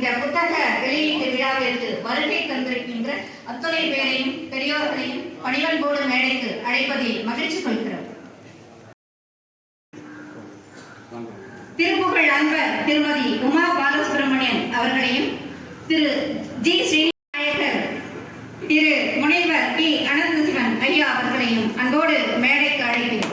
இந்த புத்தக வெளியீட்டு விழாவிற்கு வருகை தந்திருக்கின்ற அத்துணை பேரையும் பெரியோர்களையும் பணிவன்போடு மேடைக்கு அழைப்பதில் மகிழ்ச்சி கொள்கிறோம். திருப்புகழ் அன்பர் திருமதி உமா பாலசுப்ரமணியன் அவர்களையும் திரு ஜி ஸ்ரீநாயகர் திரு முனைவர் பி அனந்தசிவன் ஐயா அவர்களையும் அன்போடு மேடைக்கு அழைக்கிறோம்.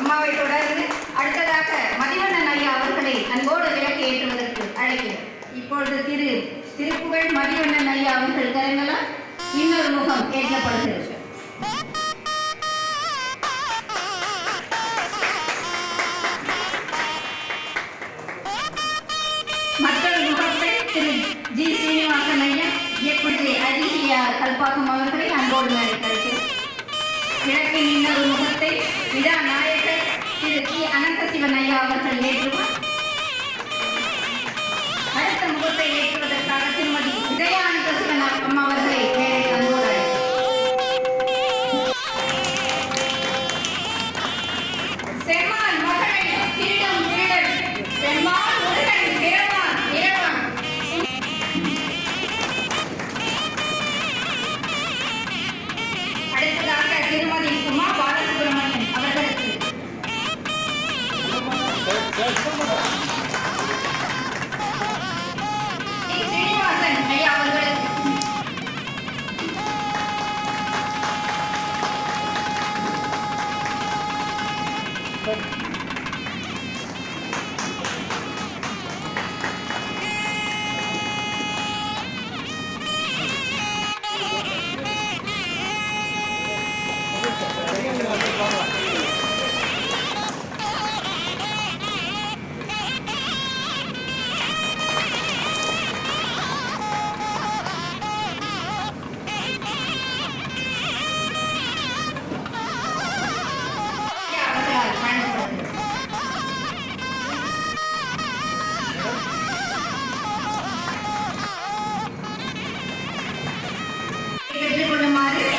அம்மாவை தொடர்ந்து அடுத்ததாக மதிவண்ணன் ஐயா அவர்களை அன்போடு விளக்கு ஏற்றுவதற்கு அழைக்கிறேன். இப்பொழுது திருப்புகழ் மதிவண்ணன் ஐயா அவர்கள் கரங்களால் இன்னொரு முகம் ஏற்றப்படுகிறது. மற்றொரு முகத்தை திரு ஜி ஸ்ரீனிவாசன் ஐயா இயக்குநர் அஜிசிஆர் கல்பாக்கம் அவர்களை அன்போடு மேலே அழைக்கிறேன். விளக்கின் இன்னொரு முகத்தை விழா நாயகர் திரு ஜி அனந்தசிவன் ஐயா அவர்கள் ஏற்றுவார். அடுத்த முகத்தை ஏற்றுவதற்காக திருமதி விஜயா அனந்தசிவன் அம்மா அவர்களை மேலே அன்போடு செம்மான் மகளை திருடம் திருடன் செம்மான் முருகன் இரவான் இரவான். அடுத்ததாக திருமதி உமா பாலசுப்ரமணியன் அவர்களுக்கு ஸ்ரீனிவாசன் ஐயா அவர்களுக்கு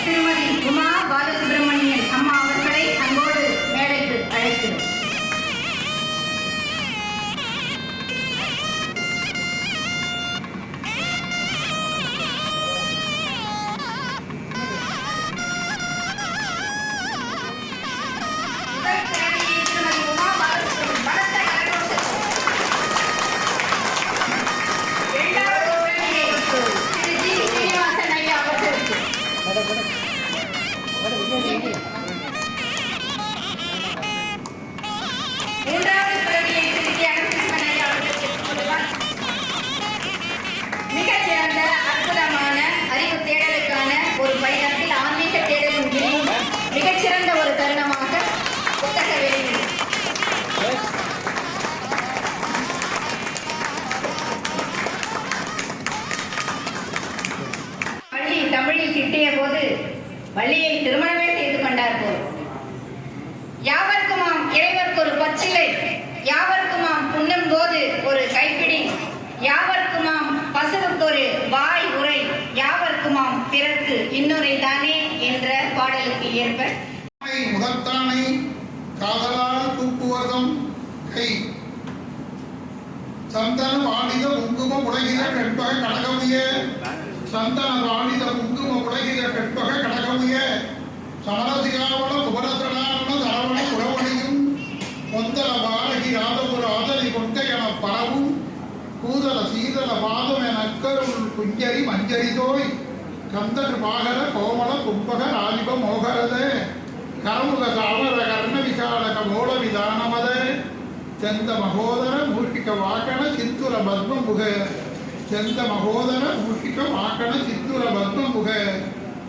திருமதி உமா பாலசுப்ரமணியன் அம்மா அவர்களை அன்போடு மேடைக்கு அழைக்கிறோம். மிகச்சிறந்த அற்புதமான அறிவு தேடலுக்கான ஒரு பயணத்தில் ஆன்மீக தேடலும் மிகச்சிறந்த ஒரு தருணமாக புத்தக வெளியீடு. வள்ளி தமிழில் கிட்டிய போது வள்ளியை திருமணமே செய்து கொண்டார் போல். யாவர்க்குமாம் இறைவர்க்கு ஒரு பச்சிலை, யாவர்க்குமாம் புண்ணும் போது ஒரு கைப்பிடி, யாவர்க்குமாம் பசுவுக்கு ஒரு வாய் உரை, யாவர்க்குமாம் பிறர்க்கு இன்னொரை தானே என்ற பாடலுக்கு ஏற்ப முதற்தானை காதலால் தூக்குவதும் கை சந்தன வாணித குங்கும உலகித கற்பக கடகவிய சந்தன வாணித குங்கும உலகித கற்பக கடகவிய சமரசிகாவள குபரசனாவள தரவண குரவணியும் கொந்தல பாரகி ராதபுர ஆதரி கொண்ட என பரவும் பூதல சீதல பாதம் எனக்கருள் குஞ்சரி மஞ்சரி தோய் கந்தர் பாகர கோமல கும்பக ராஜிப மோகரதே கரமுக சாவர கர்ண விசாலக மூல விதானமதே செந்த மகோதர மூர்த்திக வாக்கண சித்துர பத்மமுக செந்த மகோதர மூர்த்திக வாக்கண சித்துர பத்மமுக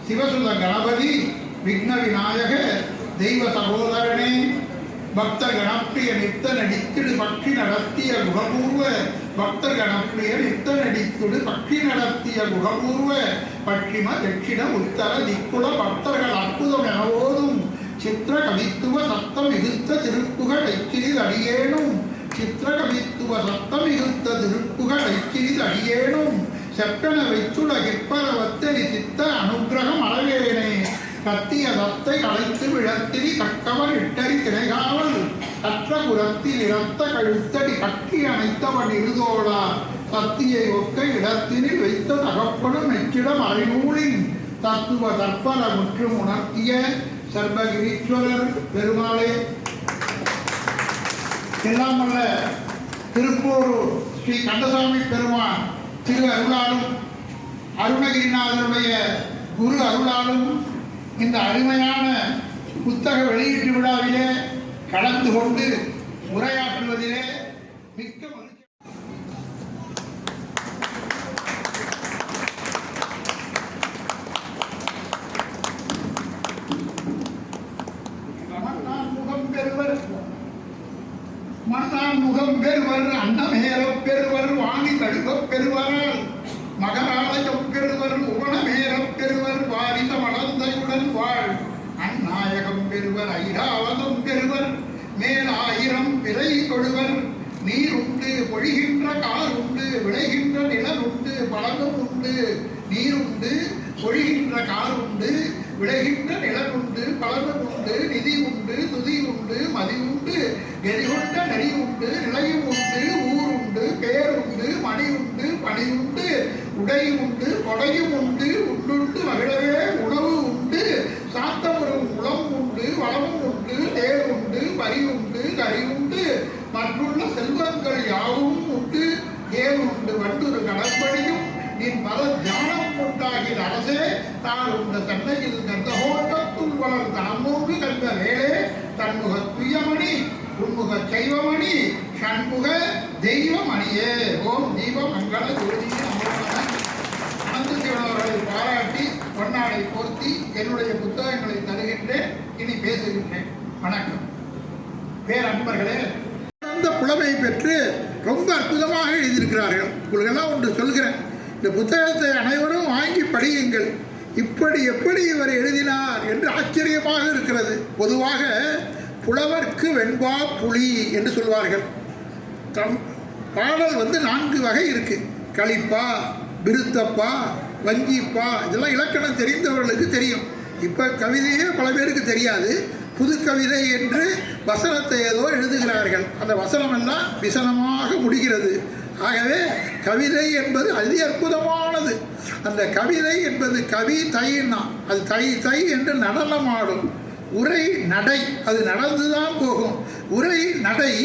சிவசுத கணபதி விக்ன விநாயக தெய்வ சகோதரனே பக்தர் கணப்பிரிய நித்த நடித்திடு பக்தி நடத்திய குகபூர்வ பக்தர் கணப்பிரிய நித்த நடித்திடு பக்தி நடத்திய குகபூர்வ பட்சிம தட்சிண உத்தர திக்குல பக்தர்கள் அற்புதம் என ஓதும் சித்திர கவித்துவ சத்தம் மிகுத்த திருப்புகழ் ஐக்கிரில் அடியேனும் சித்திர கவித்துவ சத்தம் மிகுத்த திருப்புகழ் ஐக்கிரில் அடியேனும் செப்பன வைத்துட கிற்பரவத்தனி சித்த அனுகிரகம் அளவேனே கத்திய தத்தை அழைத்து விழத்திரி கட்டவன் இட்டரி திரைகாவல் கற்ற குரத்தில் இரத்த கழுத்தடி கட்டி அணைத்தவன் இருதோடா சத்தியை ஒக்க இடத்தினில் வைத்த தகப்பனும் மெச்சிடம் அறிநூலின் தத்துவ தற்பர முற்றும் உணர்த்திய சர்வகிரீஸ்வரர் பெருமாளே எல்லாம் வல்ல திருப்பூர் ஸ்ரீ கந்தசாமி பெருமான் திரு அருளாலும் அருணகிரிநாதனுடைய குரு அருளாலும் இந்த அருமையான புத்தக வெளியீட்டு விழாவிலே கலந்து கொண்டு உரையாற்றுவதிலே மிக்க மகிழ்ச்சி. மன்னான் முகம் பெறுவர் அன்னமேறப் பெறுவர் வாணி தடுக்கப் பெறுவாரால் மகராலயம் பெறுவர் உவனமேறப் பெறுவர் வாரிச மலந்தையுடன் வாழ் அந்நாயகம் பெறுவர் ஐராவதம் பெறுவர் மேலாயிரம் விலை கொழுவர் நீர் உண்டு பொழிகின்ற கார் உண்டு விளைகின்ற நிழல் உண்டு பழமும் உண்டு நீர் உண்டு பொழிகின்ற கார் உண்டு விளைகின்ற நிழல் உண்டு பழமும் உண்டு நிதி உண்டு துதி உண்டு மதி உண்டு எரிகொண்ட நெறி உண்டு நிலையும் உண்டு ஊர் உண்டு பேர் உண்டு மணி உண்டு பணி உண்டு உடை உண்டு கொடையும் உண்டு உண்டுண்டு மகிழவே உணவு உண்டு சாத்தமுறும் குளம் உண்டு வளமும் உண்டு தேர் உண்டு பரி உண்டு கறி உண்டு மற்றுள்ள செல்வங்கள் யாவும் உண்டு ஏன் உண்டு வண்டொரு கடற்படியும் நின் மத தியானம் உண்டாகிற அரசே தான் உண்ட தன்னையில் கந்தகோட்டத்துள் வளர் தாமூன்று கந்த வேளே தன்முக துயமணி உன்முக சைவமணி ஷண்முக தெய்வமணியே ஓம் தீப மங்கள ஜோதி அனந்தசிவனவர்களை பாராட்டி பொன்னாடை போர்த்தி என்னுடைய புத்தகங்களை தருகின்றேன். இனி பேசுகின்றேன். வணக்கம். பேரன்பர்களே, அந்த புலமை பெற்று ரொம்ப அற்புதமாக எழுதியிருக்கிறார்கள். உங்களுக்கெல்லாம் ஒன்று சொல்கிறேன், இந்த புத்தகத்தை அனைவரும் வாங்கி படியுங்கள். இப்படி எப்படி இவர் எழுதினார் என்று ஆச்சரியமாக இருக்கிறது. பொதுவாக புலவர்க்கு வெண்பா புலி என்று சொல்வார்கள். பாடல் 4 வகை இருக்கு. களிப்பா, விருத்தப்பா, வஞ்சிப்பா, இதெல்லாம் இலக்கணம் தெரிந்தவர்களுக்கு தெரியும். இப்போ கவிதையே பல பேருக்கு தெரியாது. புது கவிதை என்று வசனத்தை ஏதோ எழுதுகிறார்கள். அந்த வசனமெல்லாம் விசனமாக முடிகிறது. ஆகவே கவிதை என்பது அதி அற்புதமானது. அந்த கவிதை என்பது கவி தைன்னா அது தை தை என்று நடனமாடும். உரை நடை அது நடந்துதான் போகும். உரை நடை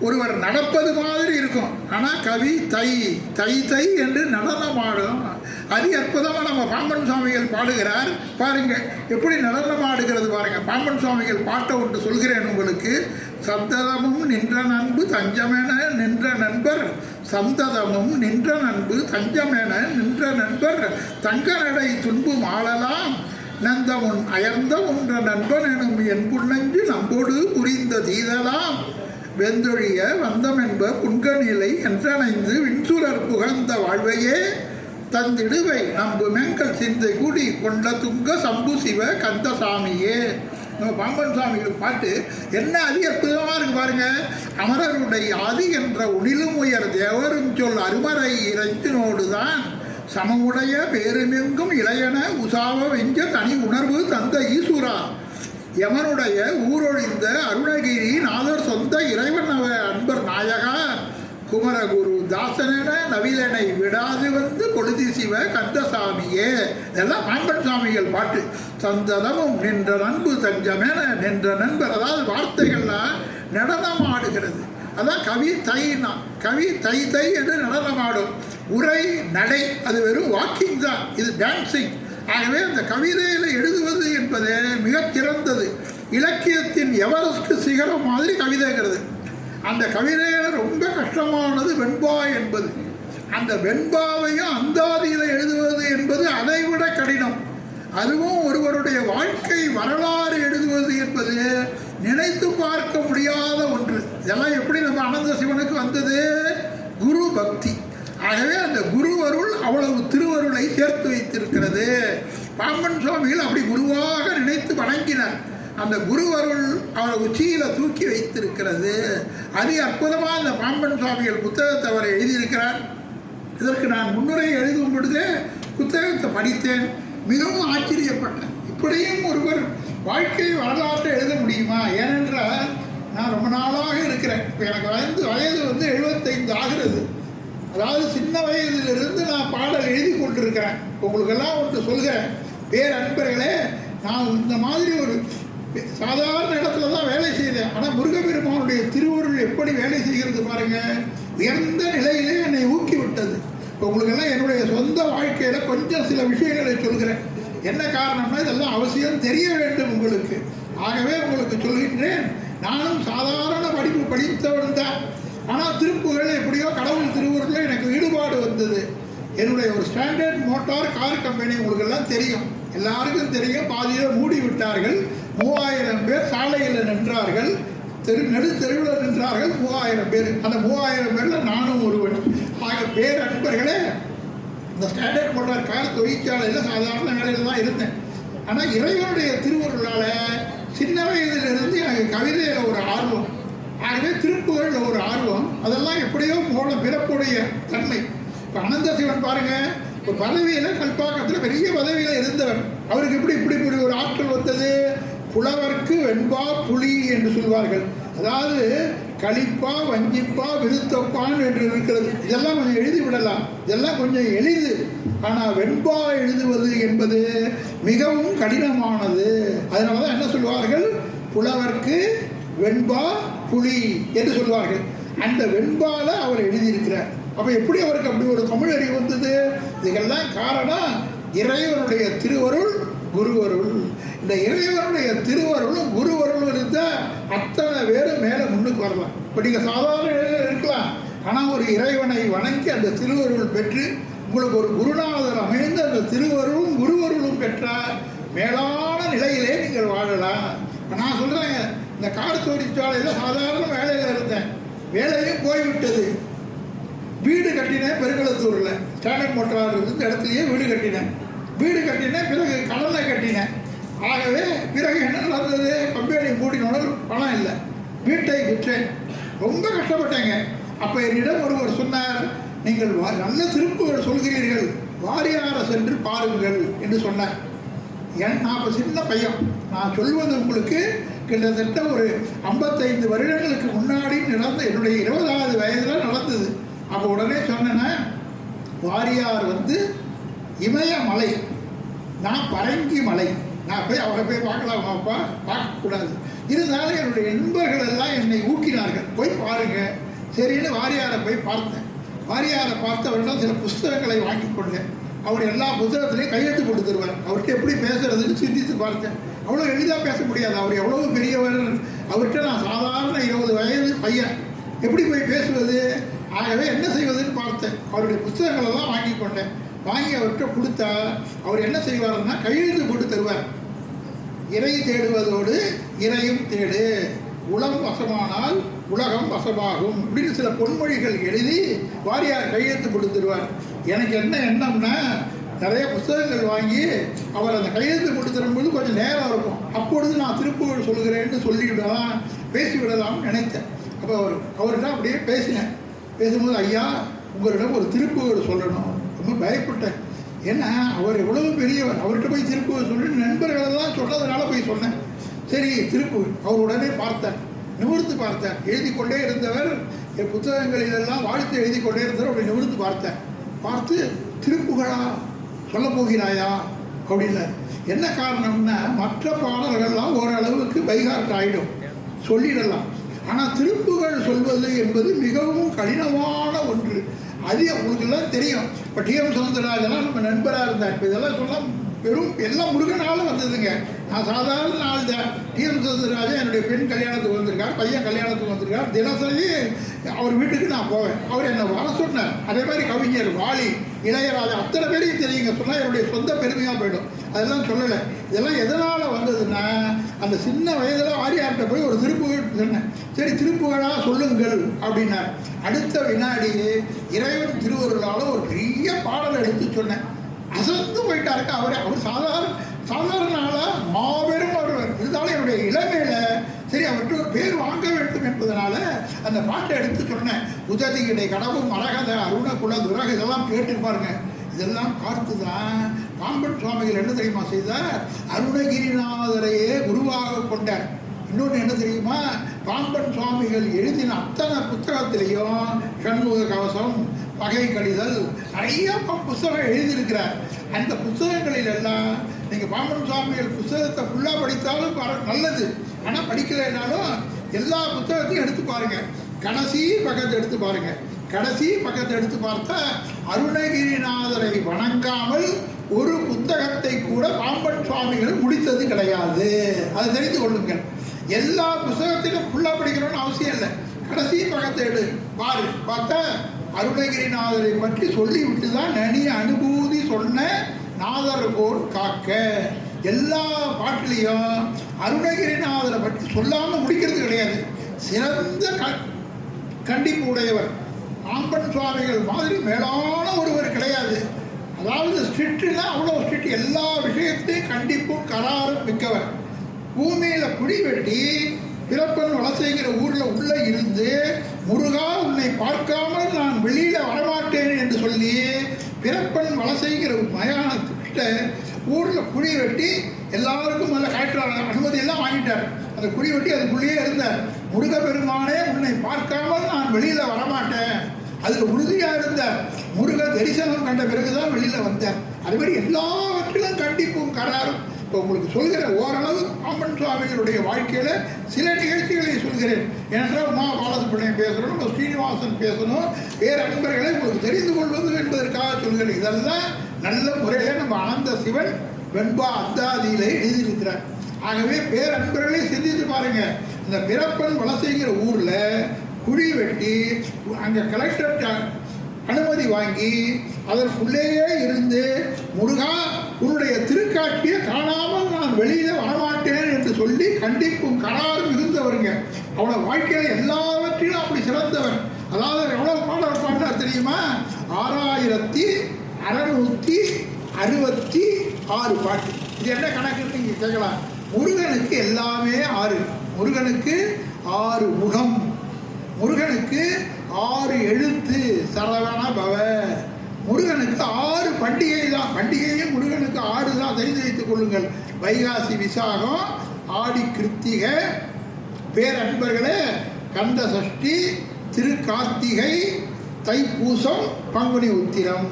ஒருவர் நடப்பது மாதிரி இருக்கும். ஆனால் கவி தை தை தை என்று நடனமாடும். அதி அற்புதமாக நம்ம பாம்பன் சுவாமிகள் பாடுகிறார். பாருங்கள் எப்படி நடனமாடுகிறது பாருங்கள். பாம்பன் சுவாமிகள் பாட்டை ஒன்று சொல்கிறேன் உங்களுக்கு. சந்ததமும் நின்ற நண்பு தஞ்சமென நின்ற நண்பர், சந்ததமும் நின்ற நண்பு தஞ்சமென நின்ற நண்பர், தங்க நடை துன்பு மாளலாம் நந்தமுன் அயர்ந்த ஒன்ற நண்பன் எனும் என்புண்ணஞ்சு நம்போடு புரிந்த தீதலாம் வெந்தொழிய வந்தமென்ப புன்கநிலை என்றணைந்து விண்சுரர் புகழ்ந்த வாழ்வையே தந்திடுவை நம்பு மெங்கல் சிந்தை கூடி கொண்ட துங்க சம்பு சிவ கந்தசாமியே. நம்ம பாம்பன் சுவாமிகள் பாட்டு என்ன அதி அற்புதமாக இருக்கு பாருங்க. அமரருடைய ஆதி என்ற உணிலும் உயர் தேவரும் சொல் அருமறை இறைச்சினோடுதான் சமமுடைய பேருமெங்கும் இளையன உசாவ வெஞ்ச தனி உணர்வு தந்த ஈசுரா யமனுடைய ஊரொழிந்த அருணகிரி நாதர் சொந்த இறைவன் அன்பர் நாயகா குமரகுரு தாசனென நவிலனை விடாது வந்து கொழுதி சிவ கந்தசாமியே. இதெல்லாம் பாம்பன் சுவாமிகள் பாட்டு. சந்ததமும் நின்ற நண்பு தஞ்சமென நின்ற நண்பர். அதாவது வார்த்தைகள்லாம் நடனம் ஆடுகிறது. அதான் கவி தைன்னா. கவி தை தை என்று நடனமாடும். உரை நடை அது வெறும் வாக்கிங் தான், இது டான்ஸிங். ஆகவே அந்த கவிதையில் எழுதுவது என்பது மிக சிறந்தது. இலக்கியத்தின் எவரெஸ்ட் சிகரம் மாதிரி கவிதைங்கிறது. அந்த கவிதையில் ரொம்ப கஷ்டமானது வெண்பா என்பது. அந்த வெண்பாவையும் அந்தாதியில் எழுதுவது என்பது அதைவிட கடினம். அதுவும் ஒருவருடைய வாழ்க்கை வரலாறு எழுதுவது என்பது நினைத்து பார்க்க முடியாத ஒன்று. இதெல்லாம் எப்படி நம்ம அனந்த சிவனுக்கு வந்தது? குரு பக்தி. ஆகவே அந்த குருவருள் அவ்வளவு திருவருளை சேர்த்து வைத்திருக்கிறது. பாம்பன் சுவாமிகள் அப்படி குருவாக நினைத்து வணங்கினார். அந்த குருவருள் அவரை உச்சியில் தூக்கி வைத்திருக்கிறது. அதி அற்புதமாக அந்த பாம்பன் சுவாமிகள் புத்தகத்தை அவர் எழுதியிருக்கிறார். இதற்கு நான் முன்னுரை எழுதும் பொழுது புத்தகத்தை படித்தேன், மிகவும் ஆச்சரியப்பட்டேன். இப்படியும் ஒருவர் வாழ்க்கை வரலாற்றை எழுத முடியுமா? ஏனென்றால் நான் ரொம்ப நாளாக இருக்கிறேன். இப்போ எனக்கு வயது 75 ஆகிறது. அதாவது சின்ன வயதிலிருந்து நான் பாடல் எழுதி கொண்டிருக்கிறேன். உங்களுக்கெல்லாம் ஒன்று சொல்கிறேன், பேரன்பர்களே, நான் இந்த மாதிரி ஒரு சாதாரண இடத்துல தான் வேலை செய்தேன். ஆனால் முருகப்பெருமானுடைய திருவருள் எப்படி வேலை செய்கிறது பாருங்கள். உயர்ந்த நிலையிலே என்னை ஊக்கிவிட்டது. இப்போ உங்களுக்கெல்லாம் என்னுடைய சொந்த வாழ்க்கையில் கொஞ்சம் சில விஷயங்களை சொல்கிறேன். என்ன காரணம்னா இதெல்லாம் அவசியம் தெரிய வேண்டும் உங்களுக்கு. ஆகவே உங்களுக்கு சொல்கின்றேன், நானும் சாதாரண படிப்பு படித்தவன் தான். ஆனால் திருப்புகள் எப்படியோ கடவுள் திருவருளில் எனக்கு ஈடுபாடு வந்தது. என்னுடைய ஒரு ஸ்டாண்டர்ட் மோட்டார் கார் கம்பெனி உங்களுக்கெல்லாம் தெரியும், எல்லாருக்கும் தெரியும். பாதியில் மூடி விட்டார்கள். 3000 பேர் சாலையில் நின்றார்கள், நடுத்தெருவில் நின்றார்கள் 3000 பேர். அந்த 3000 பேரில் நானும் ஒருவன். ஆக பேர் அன்பர்களே, இந்த ஸ்டாண்டர்ட் மோட்டார் கார் தொழிற்சாலையில் சாதாரண வேலையில் தான் இருந்தேன். ஆனால் இறைவனுடைய திருவருளால் சின்ன வயதிலிருந்து எனக்கு கவிதையில் ஒரு ஆர்வம், ஆகவே திருப்புகளில் ஒரு ஆர்வம். அதெல்லாம் எப்படியோ பிறப்புடைய தன்மை. இப்போ அனந்த சிவன் பாருங்க, ஒரு பதவியில் கல்பாக்கத்தில் பெரிய பதவியில் இருந்தவர். அவருக்கு இப்படி ஒரு ஆற்றல் வந்தது. புலவர்க்கு வெண்பா புலி என்று சொல்வார்கள். அதாவது களிப்பா வஞ்சிப்பா விருத்தப்பான் என்று இருக்கிறது. இதெல்லாம் கொஞ்சம் எழுதி விடலாம், இதெல்லாம் கொஞ்சம் எளிது. ஆனால் வெண்பா எழுதுவது என்பது மிகவும் கடினமானது. அதனால தான் என்ன சொல்வார்கள், புலவர்க்கு வெண்பா புலி என்று சொல்வார்கள். அந்த வெண்பால அவர் எழுதியிருக்கிறார். அப்போ எப்படி அவருக்கு அப்படி ஒரு தமிழ் அறிவு வந்தது? இதுக்கெல்லாம் காரணம் இறைவனுடைய திருவருள், குருவருள். இந்த இறைவனுடைய திருவருளும் குருவருளும் இருந்தால் அத்தனை பேரும் மேலே முன்னுக்கு வரலாம். இப்போ நீங்கள் சாதாரண இருக்கலாம், ஆனால் ஒரு இறைவனை வணங்கி அந்த திருவருள் பெற்று உங்களுக்கு ஒரு குருநாதர் அமைந்து அந்த திருவருளும் குருவருளும் பெற்றால் மேலான நிலையிலே நீங்கள் வாழலாம். நான் சொல்கிறேங்க, இந்த கார் தொழிற்சாலையில் சாதாரண வேலையில் இருந்தேன், வேலையும் போய்விட்டது. வீடு கட்டினேன் பெருங்களத்தூரில், ஸ்டாண்டர்ட் மோட்டார் இருந்த இடத்துலையே வீடு கட்டினேன். பிறகு கடனை கட்டினேன். ஆகவே பிறகு என்ன நடந்தது, கம்பெனி மூடினோட பணம் இல்லை, வீட்டை விற்றேன். ரொம்ப கஷ்டப்பட்டேங்க. அப்போ என்னிடம் ஒருவர் சொன்னார், நீங்கள் நல்ல திருப்புகள் சொல்கிறீர்கள், வாரியாரை சென்று பாருங்கள் என்று சொன்னார். நான் இப்போ சின்ன பையன், நான் சொல்வது உங்களுக்கு கிட்டத்தட்ட ஒரு 55 வருடங்களுக்கு முன்னாடி நடந்த என்னுடைய 20வது வயதில் நடந்தது. அப்போ உடனே சொன்னேன்னா, வாரியார் இமயமலை, நான் பரங்கி மலை, நான் போய் அவரை போய் பார்க்கலாமாப்பா, பார்க்கக்கூடாது. இருந்தாலும் என்னுடைய நண்பர்கள் எல்லாம் என்னை ஊக்கினார்கள், போய் பாருங்க. சரின்னு வாரியாரை போய் பார்த்தேன். வாரியாரை பார்த்தவரிடம் சில புஸ்தகங்களை வாங்கி கொண்டேன். அவர் எல்லா புத்தகத்திலையும் கையெழுத்து போட்டு தருவார். அவர்கிட்ட எப்படி பேசுறதுன்னு சிந்தித்து பார்த்தேன். அவ்வளோ எளிதாக பேச முடியாது, அவர் எவ்வளவு பெரியவர். அவர்கிட்ட நான் சாதாரண 20 வயது பையன், எப்படி போய் பேசுவது? ஆகவே என்ன செய்வதுன்னு பார்த்தேன். அவருடைய புத்தகங்களை தான் வாங்கி கொண்டேன். வாங்கி அவர்கிட்ட கொடுத்தா அவர் என்ன செய்வார்னா கையெழுத்து போட்டு தருவார். இறை தேடுவதோடு இறையும் தேடு, உலகம் வசமானால் உலகம் வசமாகும் அப்படின்னு சில பொன்மொழிகள் எழுதி வாரியார் கையெழுத்து போட்டு தருவார். எனக்கு என்ன எண்ணம்னா, நிறைய புத்தகங்கள் வாங்கி அவர் அந்த கையெழுத்து போட்டு தரும்போது கொஞ்சம் நேரம் இருக்கும். அப்பொழுது நான் திருப்புகள் சொல்கிறேன்னு சொல்லிவிடலாம், பேசிவிடலாம்னு நினைத்தேன். அப்போ அவர்கிட்ட அப்படியே பேசினேன். பேசும்போது, ஐயா உங்களிடம் ஒரு திருப்புகள் சொல்லணும். ரொம்ப பயப்பட்டேன். ஏன்னா அவர் எவ்வளவு பெரியவர், அவர்கிட்ட போய் திருப்புகள் சொல்லி நண்பர்களெல்லாம் சொன்னதுனால போய் சொன்னேன். சரி திருப்புகள். அவர் உடனே பார்த்தார், நிமிர்ந்து பார்த்தார். எழுதி கொண்டே இருந்தவர், என் புத்தகங்களிலெல்லாம் வாழ்த்து எழுதி கொண்டே இருந்தவர். அப்படி நிமிர்ந்து பார்த்தேன். பார்த்து, திருப்புகழா சொல்ல போகிறாயா அப்படின்னார். என்ன காரணம்னா, மற்ற பாடல்கள்லாம் ஓரளவுக்கு பைகார்ட் ஆகிடும், சொல்லிடலாம். ஆனால் திருப்புகழ் சொல்வது என்பது மிகவும் கடினமான ஒன்று. அது உங்களுக்கு எல்லாம் தெரியும். இப்போ டிஎம் சவுந்தரராஜெல்லாம் நம்ம நண்பராக இருந்தார். இப்போ இதெல்லாம் சொன்னால் வெறும் எல்லாம் முருகனால வந்ததுங்க. நான் சாதாரண நாள் தான். டிஎம் சவுந்தரராஜன் என்னுடைய பெண் கல்யாணத்துக்கு வந்திருக்கார், பையன் கல்யாணத்துக்கு வந்திருக்கார். தினசரி அவர் வீட்டுக்கு நான் போவேன். அவர் என்னை வர சொன்னார். அதே மாதிரி கவிஞர் வாலி, இளையராஜா, அத்தனை பேரையும் தெரியுங்க. சொன்னால் என்னுடைய சொந்த பெருமையாக போயிடும். அதெல்லாம் சொல்லலை. இதெல்லாம் எதனால் வந்ததுன்னா, அந்த சின்ன வயதில் வாரியார்கிட்ட போய் ஒரு திருப்புகழ் சொன்னேன். சரி சாட்சிகளாக சொல்லுங்கள் அப்படின்னார். அடுத்த வினாடி இறைவன் திருவருளால் ஒரு பெரிய பாடல் எடுத்து சொன்னேன். அசந்து போயிட்டாருக்கு. அவர் சாதாரண ஆளாக மாபெரும் ஒருவர் இருந்தாலும் என்னுடைய இளமையில சரி அவர்கிட்ட ஒரு பேர் வாங்க வேண்டும் என்பதனால அந்த பாட்டை எடுத்து சொன்னேன். உததியிடை கடவும் மரகத அருணகுல துரக இதெல்லாம் கேட்டுருப்பாருங்க. இதெல்லாம் பார்த்துதான் பாம்பன் சுவாமிகள் என்ன தெரியுமா செய்தார்? அருணகிரிநாதரையே குருவாக கொண்டார். இன்னொன்று என்ன தெரியுமா? பாம்பன் சுவாமிகள் எழுதின அத்தனை புத்தகத்திலையும் சண்முக கவசம், பகை கழிதல், நிறைய புத்தகம் எழுதியிருக்கிறார். அந்த புத்தகங்களில் எல்லாம் நீங்கள் பாம்பன் சுவாமிகள் புத்தகத்தை ஃபுல்லாக படித்தாலும் நல்லது. ஆனால் படிக்கலைனாலும் எல்லா புத்தகத்தையும் எடுத்து பாருங்க. கடைசி பக்கத்தை எடுத்து பாருங்க. கடைசி பக்கத்தை எடுத்து பார்த்தா அருணகிரிநாதரை வணங்காமல் ஒரு புத்தகத்தை கூட பாம்பன் சுவாமிகள் முடித்தது கிடையாது. அதை தெரிந்து கொள்ளுங்கள். எல்லா புத்தகத்திலும் ஃபுல்லாக படிக்கணும்னு அவசியம் இல்லை. கடைசி பக்கத்தை எடு பாரு. பார்த்தா அருணகிரிநாதரை பற்றி சொல்லிவிட்டு தான் நனி அனுபூதி சொன்ன நாதர் போல் காக்க. எல்லா பாட்டிலையும் அருணகிரிநாதரை பற்றி சொல்லாமல் முடிக்கிறது கிடையாது. சிறந்த கண்டிப்பு உடையவர். பாம்பன் சுவாமிகள் மாதிரி மேலான ஒருவர் கிடையாது. அதாவது ஸ்ட்ரிக்ட்னா அவ்வளோ ஸ்ட்ரிக்ட். எல்லா விஷயத்தையும் கண்டிப்பும் கராரும் மிக்கவர். பூமியில் குடி வெட்டி பிறப்பன் வளசைங்கிற ஊரில் உள்ளே இருந்து முருகா உன்னை பார்க்காமல் நான் வெளியில் வரமாட்டேன் என்று சொல்லி பிறப்பன் வளசைங்கிற மயானத்துக்கிட்ட ஊரில் குடி வெட்டி எல்லாருக்கும் நல்ல கலெக்டர் அனுமதியெல்லாம் வாங்கிட்டார். அந்த குடி வெட்டி அதுக்குள்ளேயே இருந்தார். முருகப்பெருமானே உன்னை பார்க்காமல் நான் வெளியில் வரமாட்டேன் அதில் உறுதியாக இருந்தார். முருக தரிசனம் கண்ட பிறகுதான் வெளியில் வந்தார். அதுமாதிரி எல்லாவற்றிலும் கண்டிப்பும் கராரும். இப்போ உங்களுக்கு சொல்கிறேன், ஓரளவு பாம்பன் சுவாமிகளுடைய வாழ்க்கையில் சில நிகழ்ச்சிகளை சொல்கிறேன். ஏனென்றால் உமா பாலசுப்ரமணியம் பேசணும், நம்ம ஸ்ரீனிவாசன் பேசணும், வேறு அன்பர்களை உங்களுக்கு தெரிந்து கொள்வது என்பதற்காக சொல்கிறேன். இதெல்லாம் நல்ல முறையில் நம்ம அனந்த சிவன் வெண்பா அந்தாதியில எழுதியிருக்கிறார். ஆகவே பேரன்பர்களை சிந்தித்து பாருங்க. இந்த பிறப்பன் வலசைங்கிற ஊரில் குழி வெட்டி அங்கே கலெக்டர் அனுமதி வாங்கி அதற்குள்ளேயே இருந்து முருகா உன்னுடைய திருக்காட்சியை காணாமல் நான் வெளியில் வரமாட்டேன் என்று சொல்லி கண்டிப்பும் கராரும் இருந்தவருங்க. அவனோட வாழ்க்கையில் எல்லாவற்றிலும் அப்படி சிறந்தவர். அதாவது எவ்வளவு பாடல் பாடினார் தெரியுமா? 6666 பாட்டு. இது என்ன கணக்குன்னு நீங்க கேட்கலாம். முருகனுக்கு எல்லாமே 6. முருகனுக்கு 6 முகம், முருகனுக்கு 6 எழுத்து சரவண பவ, முருகனுக்கு 6 பண்டிகை தான். பண்டிகையும் முருகனுக்கு 6 தான். தெரிந்து வைத்துக் கொள்ளுங்கள். வைகாசி விசாகம், ஆடி கிருத்திகை, பேரன்பர்களே கந்த சஷ்டி, திருக்கார்த்திகை, தைப்பூசம், பங்குனி உத்திரம்.